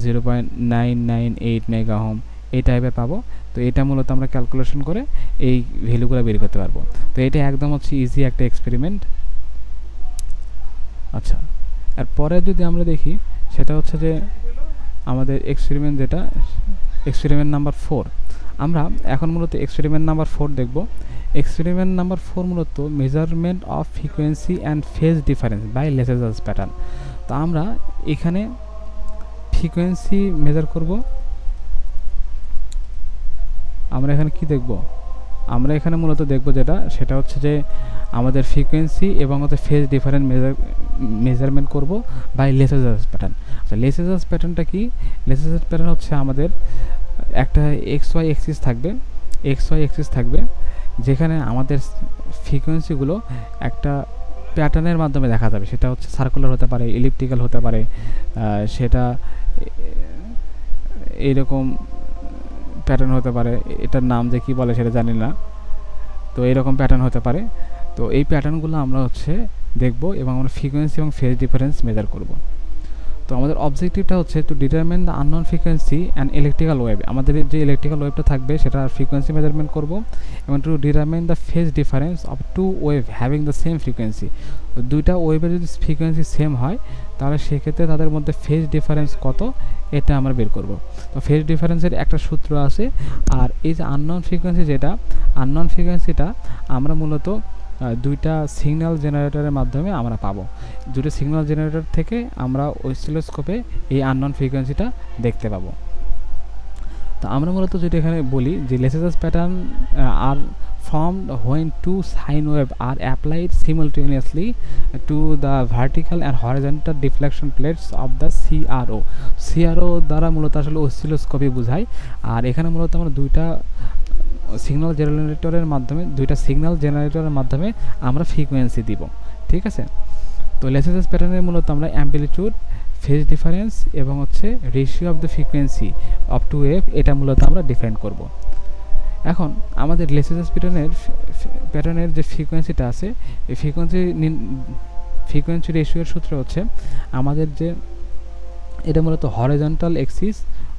0.998 মেগা ওহম, এই টাইপের পাবো। তো এটা মূলত আমরা ক্যালকুলেশন করে এই ভ্যালুগুলো বের করতে পারবো। তো এটা একদম হচ্ছে ইজি একটা এক্সপেরিমেন্ট। আচ্ছা, আর পরে যদি আমরা দেখি সেটা হচ্ছে যে আমাদের এক্সপেরিমেন্ট যেটা এক্সপেরিমেন্ট নাম্বার 4। আমরা এখন মূলত এক্সপেরিমেন্ট নাম্বার 4 দেখব। এক্সপেরিমেন্ট নাম্বার 4 মূলত measurement of frequency and phase difference by Lissajous pattern. তো আমরা এখানে ফ্রিকোয়েন্সি মেজার করব। আমরা এখানে কি দেখব? আমরা এখানে মূলত দেখব সেটা হচ্ছে যে আমাদের ফ্রিকোয়েন্সি এবং হচ্ছে ফেজ ডিফারেন্স মেজারমেন্ট করব বাই লেসেজাস প্যাটার্ন। আচ্ছা, লেসেজাস প্যাটার্নটা কি? লেসেজাস প্যাটার্ন হচ্ছে আমাদের একটা এক্স ওয়াই এক্সিস থাকবে যেখানে আমাদের ফ্রিকোয়েন্সিগুলো একটা প্যাটার্নের মাধ্যমে দেখা যাবে। সেটা হচ্ছে সার্কুলার হতে পারে, ইলিপ্টিক্যাল হতে পারে, সেটা এইরকম প্যাটার্ন হতে পারে। এটার নাম যে কী বলে সেটা জানি না, তো এইরকম প্যাটার্ন হতে পারে। তো এই প্যাটার্নগুলো আমরা দেখব এবং আমরা ফ্রিকোয়েন্সি এবং ফেজ ডিফারেন্স মেজার করব। তো আমাদের অবজেক্টিভটা হচ্ছে to determine the unknown frequency and electrical wave. আমাদের যে ইলেকট্রিক্যাল ওয়েভটা থাকবে সেটার ফ্রিকোয়েন্সি মেজারমেন্ট করব এবং to determine the phase difference of two wave having the same frequency. দুইটা ওয়েভের যদি ফ্রিকোয়েন্সি সেম হয় তাহলে সেক্ষেত্রে তাদের মধ্যে ফেজ ডিফারেন্স কত এটা আমরা বের করব। তো ফেজ ডিফারেন্সের একটা সূত্র আছে। আর এই যে আননোন ফ্রিকোয়েন্সিটা আমরা মূলত দুইটা সিগন্যাল জেনারেটরের মাধ্যমে আমরা পাবো। দুটো সিগন্যাল জেনারেটর থেকে আমরা অসিলোস্কোপে এই আননোন ফ্রিকোয়েন্সিটা দেখতে পাবো। তো আমরা মূলত যেটা এখানে বলি যে Lissajous pattern are formed when two sine wave are applied simultaneously to the vertical and horizontal deflection plates of the CRO দ্বারা মূলত আসলে অসিলোস্কোপই বোঝায়। আর এখানে মূলত আমরা দুইটা সিগন্যাল জেনারেটরের মাধ্যমে আমরা ফ্রিকোয়েন্সি দিব। ঠিক আছে, তো লেসেজাস প্যাটার্নের মূলত আমরা অ্যাম্পলিটিউড, ফেজ ডিফারেন্স এবং ratio of the frequency of two wave এটা মূলত আমরা ডিফাইন করব। এখন আমাদের লেসেজাস প্যাটার্নের যে ফ্রিকোয়েন্সিটা আছে এই ফ্রিকোয়েন্সি রেশিওর সূত্র হচ্ছে আমাদের যে এটা মূলত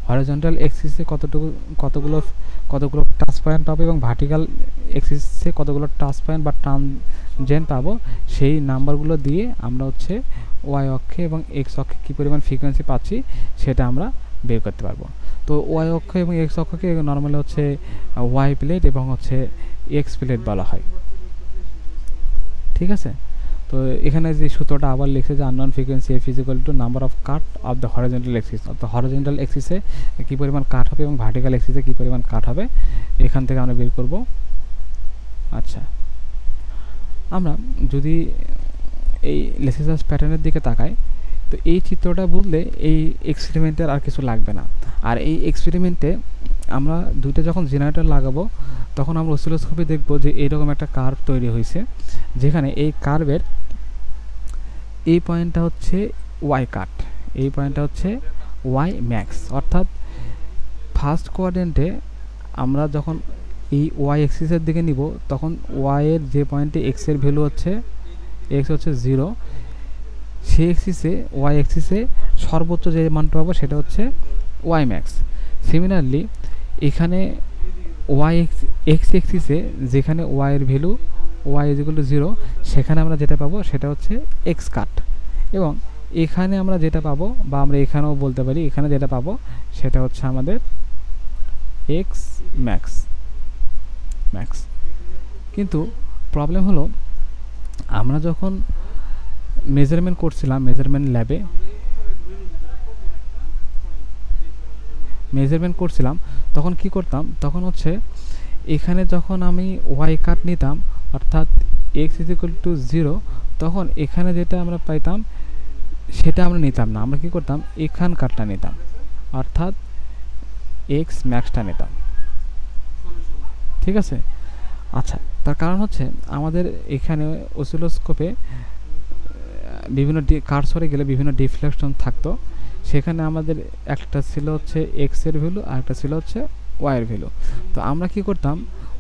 হরিজন্টাল এক্সিসে কতগুলো টাচ পয়েন্ট পাবো এবং ভার্টিক্যাল এক্সিসে কতগুলো টাচ পয়েন্ট বা ট্রানজেন্ট পাবো, সেই নাম্বারগুলো দিয়ে আমরা ওয়াই অক্ষে এবং এক্স অক্ষে কী পরিমাণ ফ্রিকোয়েন্সি পাচ্ছি সেটা আমরা বের করতে পারবো। তো ওয়াই অক্ষ এবং এক্স অক্ষকে নর্মালি ওয়াই প্লেট এবং এক্স প্লেট বলা হয়। ঠিক আছে, তো এখানে যে সূত্রটা আবার লিখছে যে unknown frequency F is equal two number of cut off the horizontal axis. অর্থাৎ হরিজন্টাল এক্সিসে কী পরিমাণ কাট হবে এবং ভার্টিক্যাল এক্সিসে কী পরিমাণ কাট হবে এখান থেকে আমরা বের করব। আচ্ছা, আমরা যদি এই লেসেজাস প্যাটার্নের দিকে তাকাই তো এই চিত্রটা বুঝলে এই এক্সপেরিমেন্টের আর কিছু লাগবে না। আর এই এক্সপেরিমেন্টে আমরা দুইটা যখন জেনারেটর লাগাবো তখন আমরা অসিলোস্কোপে দেখব যে এইরকম একটা কার্ভ তৈরি হয়েছে, যেখানে এই কার্ভের এই পয়েন্টটা ওয়াই কাট, এই পয়েন্টটা ওয়াই ম্যাক্স। অর্থাৎ ফার্স্ট কোয়াড্রেন্টে আমরা যখন এই ওয়াই এক্সিসের দিকে নিব তখন ওয়াইয়ের যে পয়েন্টে এক্সের ভ্যালু এক্স 0, সেই ওয়াই এক্সিসে সর্বোচ্চ যে মানটা পাবো সেটা ওয়াই ম্যাক্স। সিমিলারলি এখানে ওয়াই এক্স এক্সিসে যেখানে ওয়াইয়ের value Y is equal to 0 সেখানে আমরা যেটা পাবো সেটা এক্স কাট, এবং এখানে আমরা যেটা পাবো বা আমরা এখানেও বলতে পারি এখানে যেটা পাবো সেটা আমাদের এক্স ম্যাক্স। কিন্তু প্রবলেম হলো আমরা যখন মেজারমেন্ট করছিলাম মেজারমেন্ট করছিলাম তখন কি করতাম, তখন এখানে যখন আমি ওয়াই কাট নিতাম অর্থাৎ এক্স ইজ ইকুয়াল টু 0, তখন এখানে যেটা আমরা পাইতাম সেটা আমরা নিতাম না, আমরা কি করতাম এখান কাটটা নিতাম অর্থাৎ এক্স ম্যাক্সটা নিতাম। ঠিক আছে, আচ্ছা, তার কারণ আমাদের এখানে অসিলোস্কোপে বিভিন্ন কার্সরে গেলে বিভিন্ন ডিফ্লেকশন থাকতো, সেখানে আমাদের একটা ছিল এক্সের ভ্যালু আর একটা ছিল ওয়াইয়ের ভ্যালু। তো আমরা কি করতাম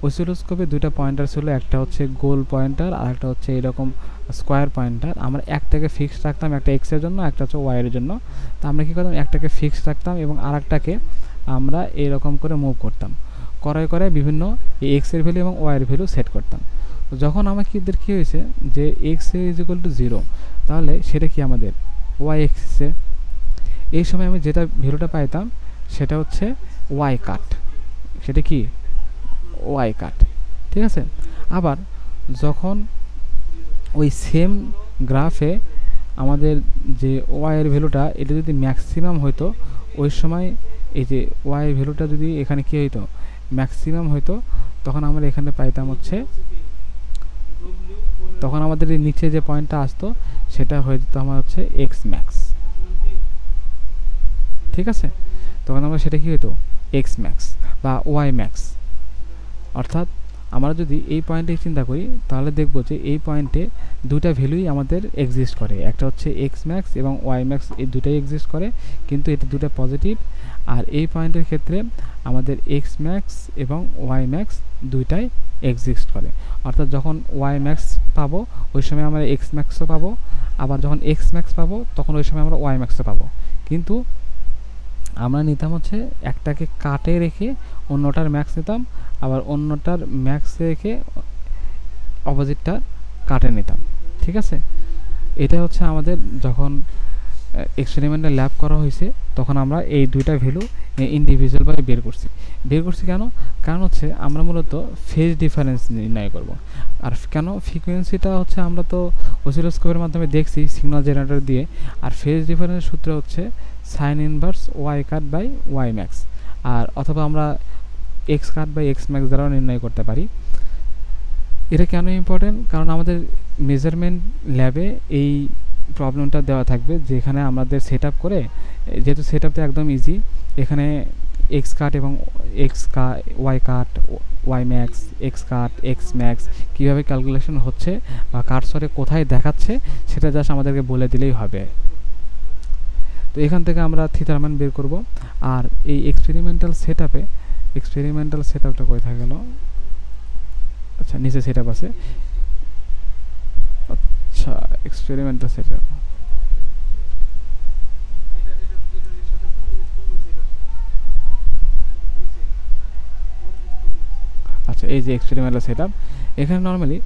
অসিলোস্কোপে দুইটা পয়েন্টার ছিল, একটা গোল পয়েন্টার আর একটা এরকম স্কোয়ার পয়েন্টার। আমরা একটাকে ফিক্সড রাখতাম, একটা এক্সের জন্য একটা ওয়াইয়ের জন্য। তো আমরা কি করতাম একটাকে ফিক্সড রাখতাম এবং আর একটাকে আমরা এরকম করে মুভ করতাম, করে বিভিন্ন এক্সের ভ্যালু এবং ওয়াইয়ের ভ্যালু সেট করতাম। তো যখন আমাদের কী হয়েছে যে এক্স ইজ ইকুয়াল টু 0, তাহলে সেটা কি আমাদের ওয়াই এক্সিসে, এই সময় আমি যেটা ভ্যালুটা পাইতাম সেটা ওয়াই কাট, সেটা কি ওয়াই কাট, ঠিক আছে। আবার যখন ওই সেম গ্রাফে আমাদের যে ওয়াই এর ভ্যালুটা এটা যদি ম্যাক্সিমাম হইতো, ওই সময় এই যে ওয়াই এর ভ্যালুটা যদি এখানে কী হইতো ম্যাক্সিমাম হইতো, তখন আমরা এখানে পাইতাম হচ্ছে, তখন আমাদের এই নিচে যে পয়েন্টটা আসতো সেটা হয়ে যেত আমার হচ্ছে এক্স ম্যাক্স, ঠিক আছে। তখন আমরা সেটা কী হইতো এক্স ম্যাক্স বা ওয়াই ম্যাক্স। অর্থাৎ আমরা যদি এই পয়েন্টে চিন্তা করি তাহলে দেখব যে এই পয়েন্টে দুটা ভ্যালুই আমাদের এক্সিস্ট করে, একটা হচ্ছে এক্স ম্যাক্স এবং ওয়াই ম্যাক্স, এই দুটাই এক্সিস্ট করে, কিন্তু এটা দুটো পজিটিভ। আর এই পয়েন্টের ক্ষেত্রে আমাদের এক্স ম্যাক্স এবং ওয়াই ম্যাক্স দুইটাই এক্সিস্ট করে। অর্থাৎ যখন ওয়াই ম্যাক্স পাবো ওই সময় আমরা এক্স ম্যাক্সও পাবো, আবার যখন এক্স ম্যাক্স পাবো তখন ওই সময় আমরা ওয়াই ম্যাক্সও পাবো। কিন্তু আমরা নিতাম হচ্ছে একটাকে কাটে রেখে অন্যটার ম্যাক্স নিতাম, আবার অন্যটার ম্যাক্স রেখে অপোজিটটা কাটে নিতাম, ঠিক আছে। এটা হচ্ছে আমাদের যখন এক্সপেরিমেন্টে ল্যাব করা হয়েছে তখন আমরা এই দুইটা ভ্যালু ইন্ডিভিজুয়ালভাবে বের করছি কেন? কারণ হচ্ছে আমরা মূলত ফেজ ডিফারেন্স নির্ণয় করব। আর কেন ফ্রিকোয়েন্সিটা হচ্ছে আমরা তো অসিলোস্কোপের মাধ্যমে দেখছি সিগন্যাল জেনারেটর দিয়ে, আর ফেজ ডিফারেন্সের সূত্র হচ্ছে sine inverse Y cut by Y max, আর অথবা আমরা X cut by X max দ্বারাও নির্ণয় করতে পারি। এটা কেন ইম্পর্টেন্ট? কারণ আমাদের মেজারমেন্ট ল্যাবে এই প্রবলেমটা দেওয়া থাকবে, যেখানে আমাদের সেট আপ করে, যেহেতু সেট আপটা একদম ইজি, এখানে এক্স কাট এবং Y cut Y max, X cut X max কীভাবে ক্যালকুলেশন হচ্ছে বা কার্সরে কোথায় দেখাচ্ছে সেটা জাস্ট আমাদেরকে বলে দিলেই হবে। তো এখান থেকে আমরা থিটার মান বের করব। আর এই এক্সপেরিমেন্টাল সেট আপটা কোথায় গেল? আচ্ছা, নিচে সেট আপ আছে। আচ্ছা, এক্সপেরিমেন্টাল সেট আপ, আচ্ছা এই যে এক্সপেরিমেন্টাল সেট আপ, এখানে নর্মালি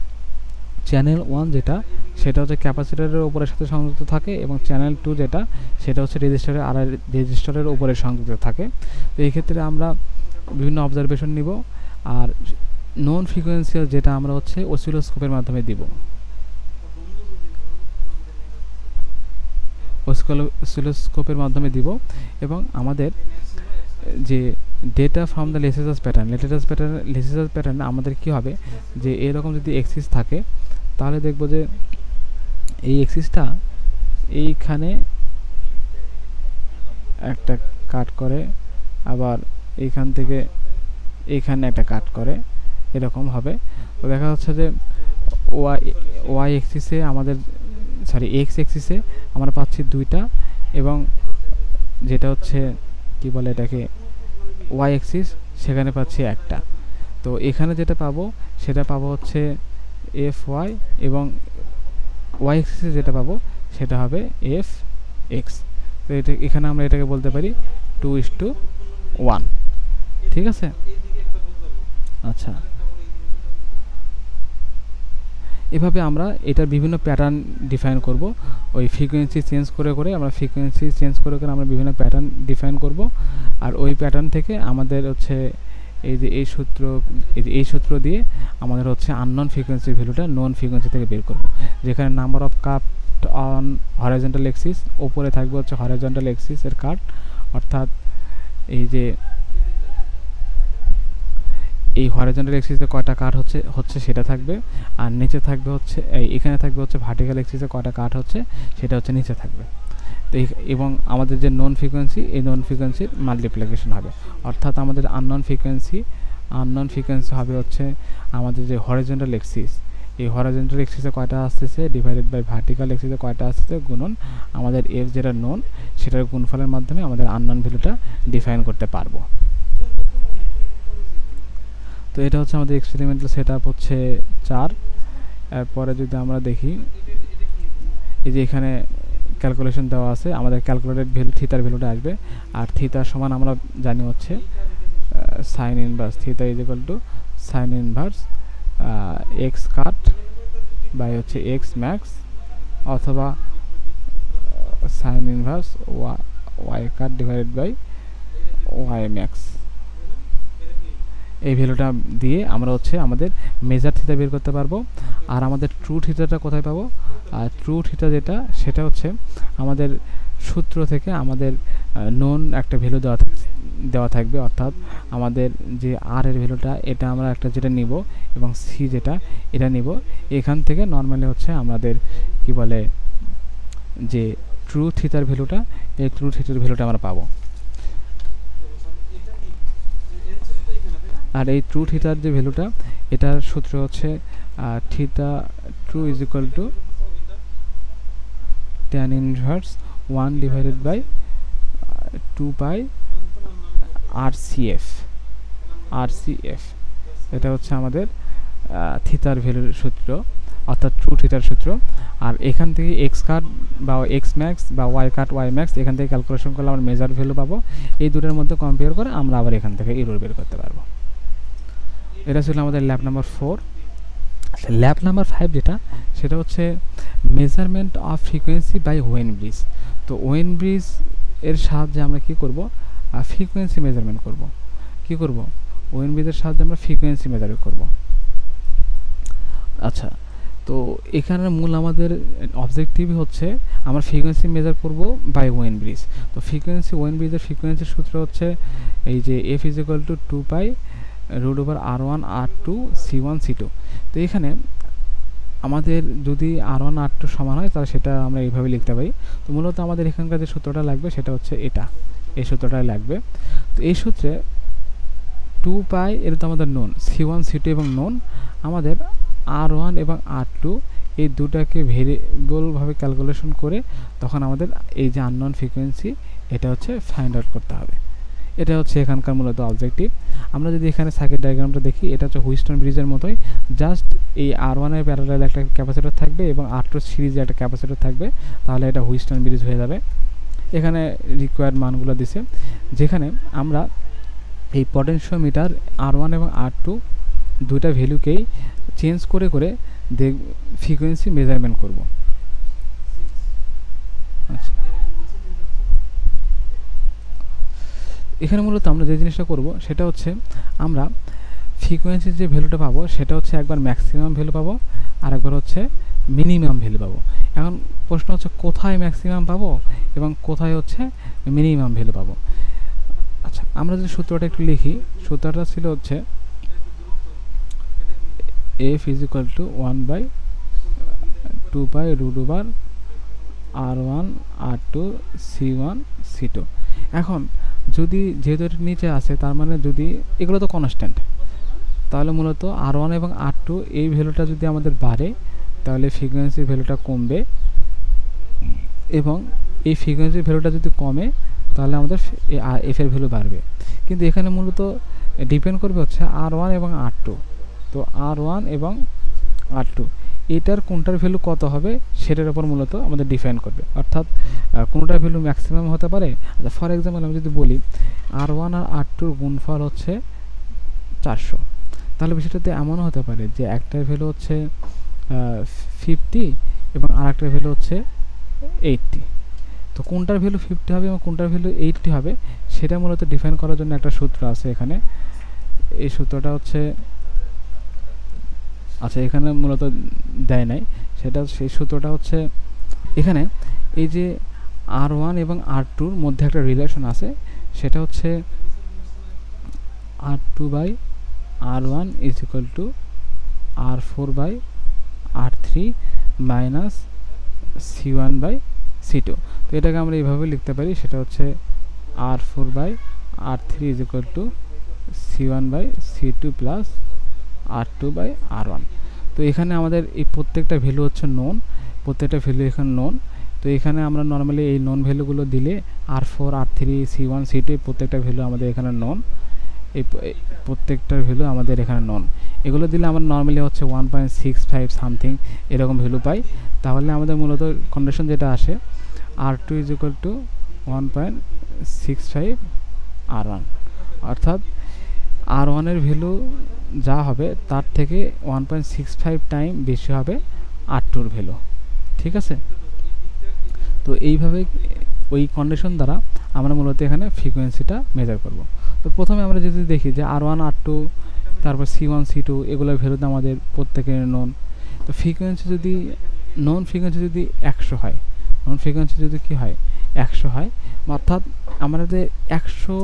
চ্যানেল 1 যেটা সেটা হচ্ছে ক্যাপাসিটরের উপরের সাথে সংযুক্ত থাকে, এবং চ্যানেল 2 যেটা সেটা হচ্ছে রেজিস্টরের উপরে সংযুক্ত থাকে। তো এই ক্ষেত্রে আমরা বিভিন্ন অবজারভেশন নিব, আর নন ফ্রিকোয়েন্সিয়াল যেটা আমরা হচ্ছে অসিলোস্কোপের মাধ্যমে দিব। অসিলোস্কোপের মাধ্যমে দিব, এবং আমাদের যে ডেটা ফ্রম দ্য লেসেজাস প্যাটার্ন আমাদের কি হবে যে এরকম যদি এক্সিস থাকে তাহলে দেখব যে এই এক্সিসটা এইখানে একটা কাট করে, আবার এইখান থেকে এইখানে একটা কাট করে, এরকম হবে। তো দেখা যাচ্ছে যে ওয়াই এক্সিসে আমাদের এক্স এক্সিসে আমরা পাচ্ছি দুইটা, এবং যেটা হচ্ছে কি বলে এটাকে ওয়াই এক্সিস, সেখানে পাচ্ছি একটা। তো এখানে যেটা পাবো সেটা পাবো হচ্ছে এফ ওয়াই, এবং ওয়াই এক্সিসে যেটা পাবো সেটা হবে এফ এক্স। তো এটা এখানে আমরা এটাকে বলতে পারি 2:1, ঠিক আছে। আচ্ছা, এভাবে আমরা এটার বিভিন্ন প্যাটার্ন ডিফাইন করব। ওই ফ্রিকোয়েন্সি চেঞ্জ করে আমরা বিভিন্ন প্যাটার্ন ডিফাইন করব, আর ওই প্যাটার্ন থেকে আমাদের হচ্ছে এই সূত্র দিয়ে আমাদের হচ্ছে আননোন ফ্রিকোয়েন্সির ভ্যালুটা নোন ফ্রিকোয়েন্সি থেকে বের করব। যেখানে number of cut on horizontal axis, ওপরে থাকবে হচ্ছে হরাইজন্টাল এক্সিস এর কাট, অর্থাৎ এই যে এই হরাইজন্টাল এক্সিসে কয়টা কাট হচ্ছে সেটা থাকবে, আর নিচে থাকবে হচ্ছে এখানে থাকবে হচ্ছে ভার্টিক্যাল এক্সিসে কয়টা কাট হচ্ছে সেটা হচ্ছে নিচে থাকবে। তো এবং আমাদের যে নন ফ্রিকোয়েন্সি, এই নন ফ্রিকোয়েন্সির মাল্টিপ্লিকেশন হবে, অর্থাৎ আমাদের আননোন ফ্রিকোয়েন্সি হবে হচ্ছে আমাদের যে হরাইজন্টাল এক্সিস, এই হরাইজন্টাল এক্সিসে কয়টা আসতেছে ডিভাইডেড বাই ভার্টিক্যাল এক্সিসে কয়টা আসতেছে গুণন আমাদের এফ যেটা নন সেটার গুণফলের মাধ্যমে আমাদের আননোন ভ্যালুটা ডিফাইন করতে পারবো। তো এটা হচ্ছে আমাদের এক্সপেরিমেন্টাল সেটআপ হচ্ছে 4। এরপরে যদি আমরা দেখি এই যে এখানে ক্যালকুলেশন দেওয়া আছে, আমাদের ক্যালকুলেটেড ভ্যালু থিটার ভ্যালুটা আসবে, আর থিটার সমান আমরা জানি হচ্ছে sine inverse theta is equal to sine inverse X cut by হচ্ছে এক্স ম্যাক্স, অথবা sine inverse Y cut divided by Y max. এই ভ্যালুটা দিয়ে আমরা হচ্ছে আমাদের মেজার থিটা বের করতে পারবো। আর আমাদের ট্রু থিটাটা কোথায় পাবো? আর ট্রু থিটা যেটা সেটা হচ্ছে আমাদের সূত্র থেকে আমাদের নোন একটা ভ্যালু দেওয়া থাকবে, অর্থাৎ আমাদের যে আর এর ভ্যালুটা এটা আমরা একটা যেটা নিব এবং সি যেটা এটা নিব, এখান থেকে নর্মালি হচ্ছে আমাদের কি বলে যে ট্রু থিটার ভ্যালুটা, এই ট্রু থিটার ভ্যালুটা আমরা পাবো। আর এই ট্রু থিটার যে ভ্যালুটা এটার সূত্র হচ্ছে theta true is equal to tan inverse 1 divided by 2 pi RCF। এটা হচ্ছে আমাদের থিটার ভ্যালুর সূত্র, অর্থাৎ ট্রু থিটার সূত্র। আর এখান থেকে এক্স কাট বা এক্স ম্যাক্স বা ওয়াই কাট ওয়াই ম্যাক্স এখান থেকে ক্যালকুলেশন করলে আমরা মেজার ভ্যালু পাবো। এই দুটোর মধ্যে কম্পেয়ার করে আমরা আবার এখান থেকে এরর বের করতে পারবো। এটা ছিল আমাদের ল্যাব নাম্বার 4। ল্যাব নাম্বার 5 যেটা সেটা হচ্ছে measurement of frequency by Wien bridge. তো ওয়েন ব্রিজ এর সাহায্যে আমরা কি করব? ফ্রিকোয়েন্সি মেজারমেন্ট করব। কি করব? ওয়েন ব্রিজের সাহায্যে আমরা ফ্রিকোয়েন্সি মেজার করব। আচ্ছা, তো এখানে মূল আমাদের অবজেক্টিভই হচ্ছে আমরা ফ্রিকোয়েন্সি মেজার করব বাই ওয়েন ব্রিজ। তো ফ্রিকোয়েন্সি ওয়েন ব্রিজের ফ্রিকোয়েন্সির সূত্র হচ্ছে এই যে F = 2 পাই √R1 R2 C1 C2। তো এখানে আমাদের যদি R1 R2 সমান হয় তাহলে সেটা আমরা এইভাবে লিখতে পারি। তো মূলত আমাদের এখানকার যে সূত্রটা লাগবে সেটা হচ্ছে এটা, এই সূত্রটাই লাগবে। তো এই সূত্রে 2 পাই এটা তো আমাদের নোন, C1 C2 এবং নোন। আমাদের R1 এবং R2 এই দুটাকে ভেরিয়েবলভাবে ক্যালকুলেশন করে তখন আমাদের এই যে আননোন ফ্রিকোয়েন্সি এটা হচ্ছে ফাইন্ড আউট করতে হবে। এটা হচ্ছে এখানকার মূলত অবজেক্টিভ। আমরা যদি এখানে সার্কিট ডায়াগ্রামটা দেখি, এটা হচ্ছে হুইস্টন ব্রিজের মতোই, জাস্ট এই R1 এর প্যারালাল একটা ক্যাপাসিটর থাকবে এবং R2 সিরিজে একটা ক্যাপাসিটর থাকবে, তাহলে এটা হুইস্টন ব্রিজ হয়ে যাবে। এখানে রিকোয়ার্ড মানগুলো দিছে, যেখানে আমরা এই পটেনশিওমিটার R1 এবং R2 দুইটা ভ্যালুকেই চেঞ্জ করে করে ফ্রিকোয়েন্সি মেজারমেন্ট করব। আচ্ছা, এখানে মূলত আমরা যে জিনিসটা করব সেটা হচ্ছে আমরা ফ্রিকোয়েন্সির যে ভ্যালুটা পাবো সেটা হচ্ছে একবার ম্যাক্সিমাম ভ্যালু পাবো আর একবার হচ্ছে মিনিমাম ভ্যালু পাবো। এখন প্রশ্ন হচ্ছে কোথায় ম্যাক্সিমাম পাবো এবং কোথায় হচ্ছে মিনিমাম ভ্যালু পাবো। আচ্ছা, আমরা যদি সূত্রটা একটু লিখি, সূত্রটা ছিল হচ্ছে F = 1/2 পাই √R1 R2 C1 C2। এখন যদি যেহেতু এর নিচে আছে তার মানে যদি এগুলো তো কনস্ট্যান্ট, তাহলে মূলত R1 এবং R2 এই ভ্যালুটা যদি আমাদের বাড়ে তাহলে ফ্রিকোয়েন্সির ভ্যালুটা কমবে, এবং এই ফ্রিকোয়েন্সির ভ্যালুটা যদি কমে তাহলে আমাদের F এর ভ্যালু বাড়বে। কিন্তু এখানে মূলত ডিপেন্ড করবে হচ্ছে R1 এবং R2। তো R1 এবং R2 এটার কোনটার ভ্যালু কত হবে সেটার উপর মূলত আমাদের ডিফাইন করবে, অর্থাৎ কোনটার ভ্যালু ম্যাক্সিমাম হতে পারে। আচ্ছা, ফর এক্সাম্পল আমি যদি বলি R1 আর R2 গুণফল হচ্ছে 400, তাহলে বিষয়টাতে এমনও হতে পারে যে একটার ভ্যালু হচ্ছে 50 এবং আরেকটার ভ্যালু হচ্ছে 80। তো কোনটার ভ্যালু 50 হবে এবং কোনটার ভ্যালু 80 হবে সেটা মূলত ডিফাইন করার জন্য একটা সূত্র আছে এখানে। এই সূত্রটা হচ্ছে, আচ্ছা এখানে মূলত দেয় নাই, সেটা সেই সূত্রটা হচ্ছে এখানে এই যে R1 এবং R2-র মধ্যে একটা রিলেশন আছে, সেটা হচ্ছে R2/R1 = R4/R3 মাইনাস C1/C2। তো এটাকে আমরা এইভাবে লিখতে পারি, সেটা হচ্ছে R4/R3 = C1/C2 প্লাস R2/R1। তো এখানে আমাদের এই প্রত্যেকটা ভ্যালু হচ্ছে নোন, প্রত্যেকটা ভ্যালু এখানে নোন। তো এখানে আমরা নর্মালি এই নোন ভ্যালুগুলো দিলে R4 R3 C1 C2 প্রত্যেকটা ভ্যালু আমাদের এখানে নোন, এই প্রত্যেকটার ভ্যালু আমাদের এখানে নোন। এগুলো দিলে আমরা নর্মালি হচ্ছে 1.65 সামথিং এরকম ভ্যালু পাই। তাহলে আমাদের মূলত কন্ডিশন যেটা আসে R2 = 1.65 R1, অর্থাৎ R1 এর ভ্যালু যা হবে তার থেকে 1.65 টাইম বেশি হবে R2 এর ভ্যালু। ঠিক আছে, তো এইভাবে ওই কন্ডিশন দ্বারা আমরা মূলত এখানে ফ্রিকোয়েন্সিটা মেজার করব। তো প্রথমে আমরা যদি দেখি যে R1 R2 তারপর C1 C2 এগুলোর ভ্যালুতে আমাদের প্রত্যেকের নন। তো ফ্রিকোয়েন্সি যদি নন ফ্রিকোয়েন্সি যদি 100 হয়, নন ফ্রিকোয়েন্সি যদি কী হয় 100 হয়, অর্থাৎ আমাদের 100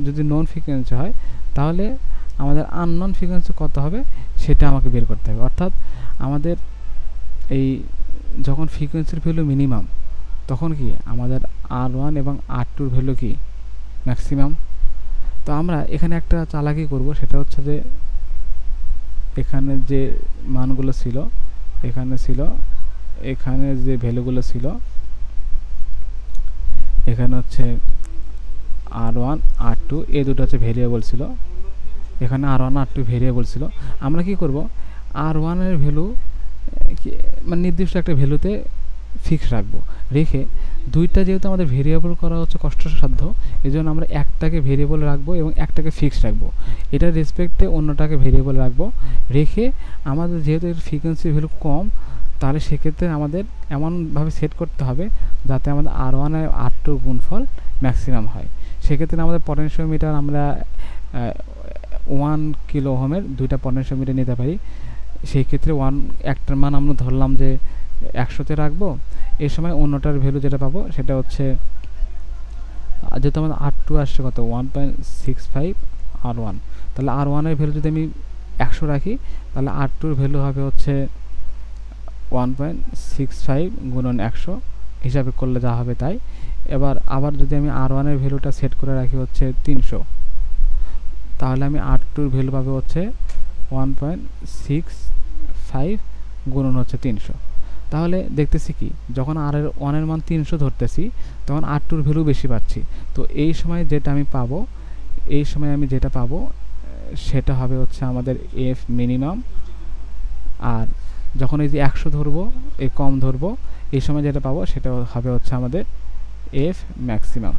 যদি নন ফ্রিকোয়েন্সি হয় তাহলে আমাদের আননন ফ্রিকোয়েন্সি কত হবে সেটা আমাকে বের করতে হবে। অর্থাৎ আমাদের এই যখন ফ্রিকোয়েন্সির ভ্যালু মিনিমাম তখন কি আমাদের R1 এবং R2 ভ্যালু কি ম্যাক্সিমাম। তো আমরা এখানে একটা চালাকি করব, সেটা হচ্ছে যে এখানে যে মানগুলো ছিল এখানে যে ভ্যালুগুলো ছিল এখানে হচ্ছে R1 R2 এই দুটো হচ্ছে ভেরিয়েবল ছিল, এখানে R1 R2 ভেরিয়েবল ছিল। আমরা কি করব R1 এর ভ্যালু মানে নির্দিষ্ট একটা ভ্যালুতে ফিক্স রাখবো, রেখে দুইটা যেহেতু আমাদের ভেরিয়েবল করা হচ্ছে কষ্টসাধ্য এই জন্য আমরা একটাকে ভেরিয়েবল রাখবো এবং একটাকে ফিক্স রাখবো, এটার রেসপেক্টে অন্যটাকে ভেরিয়েবল রাখবো, রেখে আমাদের যেহেতু এর ফ্রিকোয়েন্সির ভ্যালু কম তাহলে সেক্ষেত্রে আমাদের এমনভাবে সেট করতে হবে যাতে আমাদের R1 আর R2 গুণফল ম্যাক্সিমাম হয়। সেক্ষেত্রে আমাদের পটেনশিওমিটার আমরা 1 কিলো ওহমের দুইটা পটেনশিওমিটার নিতে পারি। সেই ক্ষেত্রে একটার মান আমরা ধরলাম যে 100-তে রাখবো, এই সময় অন্যটার ভ্যালু যেটা পাবো সেটা হচ্ছে যেহেতু আমাদের R2 আসছে কত 1.65 R1, তাহলে R1 এর ভ্যালু যদি আমি 100 রাখি তাহলে R2 এর ভ্যালু হবে হচ্ছে 1.65 গুণন 100 হিসাবে করলে যা হবে তাই। আবার যদি আমি R1 এর ভ্যালুটা সেট করে রাখি হচ্ছে 300, তাহলে আমি R2 এর ভ্যালু পাবো হচ্ছে 1.65 গুণন হচ্ছে 300। তাহলে দেখতেছি কি যখন R1 এর মান 300 ধরতেছি তখন R2 এর ভ্যালু বেশি পাচ্ছি। তো এই সময় আমি যেটা পাবো সেটা হবে হচ্ছে আমাদের F মিনিমাম, আর যখন এই যে 100 ধরবো এই কম ধরবো এই সময় যেটা পাবো সেটা হবে হচ্ছে আমাদের F ম্যাক্সিমাম।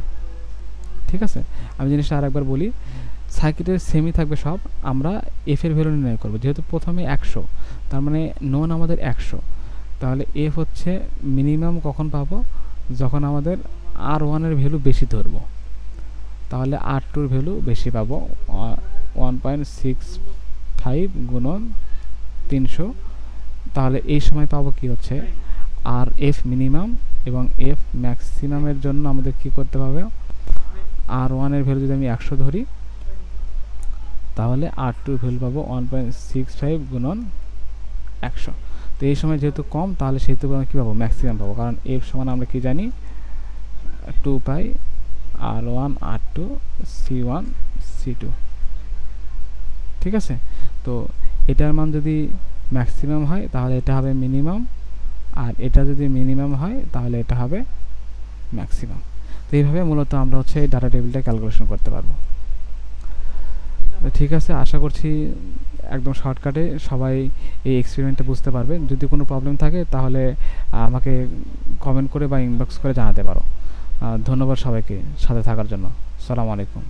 ঠিক আছে, আমি জিনিসটা আরেকবার বলি, সার্কিটের সেমি থাকবে সব, আমরা F এর ভ্যালু নির্ণয় করব। যেহেতু প্রথমে 100 তার মানে নন আমাদের 100, তাহলে F হচ্ছে মিনিমাম কখন পাবো যখন আমাদের R1 এর ভ্যালু বেশি ধরবো, তাহলে R2 এর ভ্যালু বেশি পাবো 1.65 গুণন 300। তাহলে এই সময় পাবো কি হচ্ছে আর F মিনিমাম এবং F ম্যাক্সিমামের জন্য আমাদের কি করতে হবে R1 এর ভ্যালু যদি আমি 100 ধরি তাহলে R2 এর ভ্যালু পাবো 1.65 গুণন 100। তো এই সময় যেহেতু কম তাহলে সেহেতু আমরা কী পাবো ম্যাক্সিমাম পাবো, কারণ F সমান আমরা কি জানি 2 পাই R1 R2 C1 C2। ঠিক আছে, তো এটার মান যদি ম্যাক্সিমাম হয় তাহলে এটা হবে মিনিমাম, আর এটা যদি মিনিমাম হয় তাহলে এটা হবে ম্যাক্সিমাম। তো এইভাবে মূলত আমরা হচ্ছে এই ডাটা টেবিলটা ক্যালকুলেশন করতে পারবো। ঠিক আছে, আশা করছি একদম শর্টকাটে সবাই এই এক্সপেরিমেন্টটা বুঝতে পারবে। যদি কোনো প্রবলেম থাকে তাহলে আমাকে কমেন্ট করে বা ইনবক্স করে জানাতে পারো। ধন্যবাদ সবাইকে সাথে থাকার জন্য। আসসালামু আলাইকুম।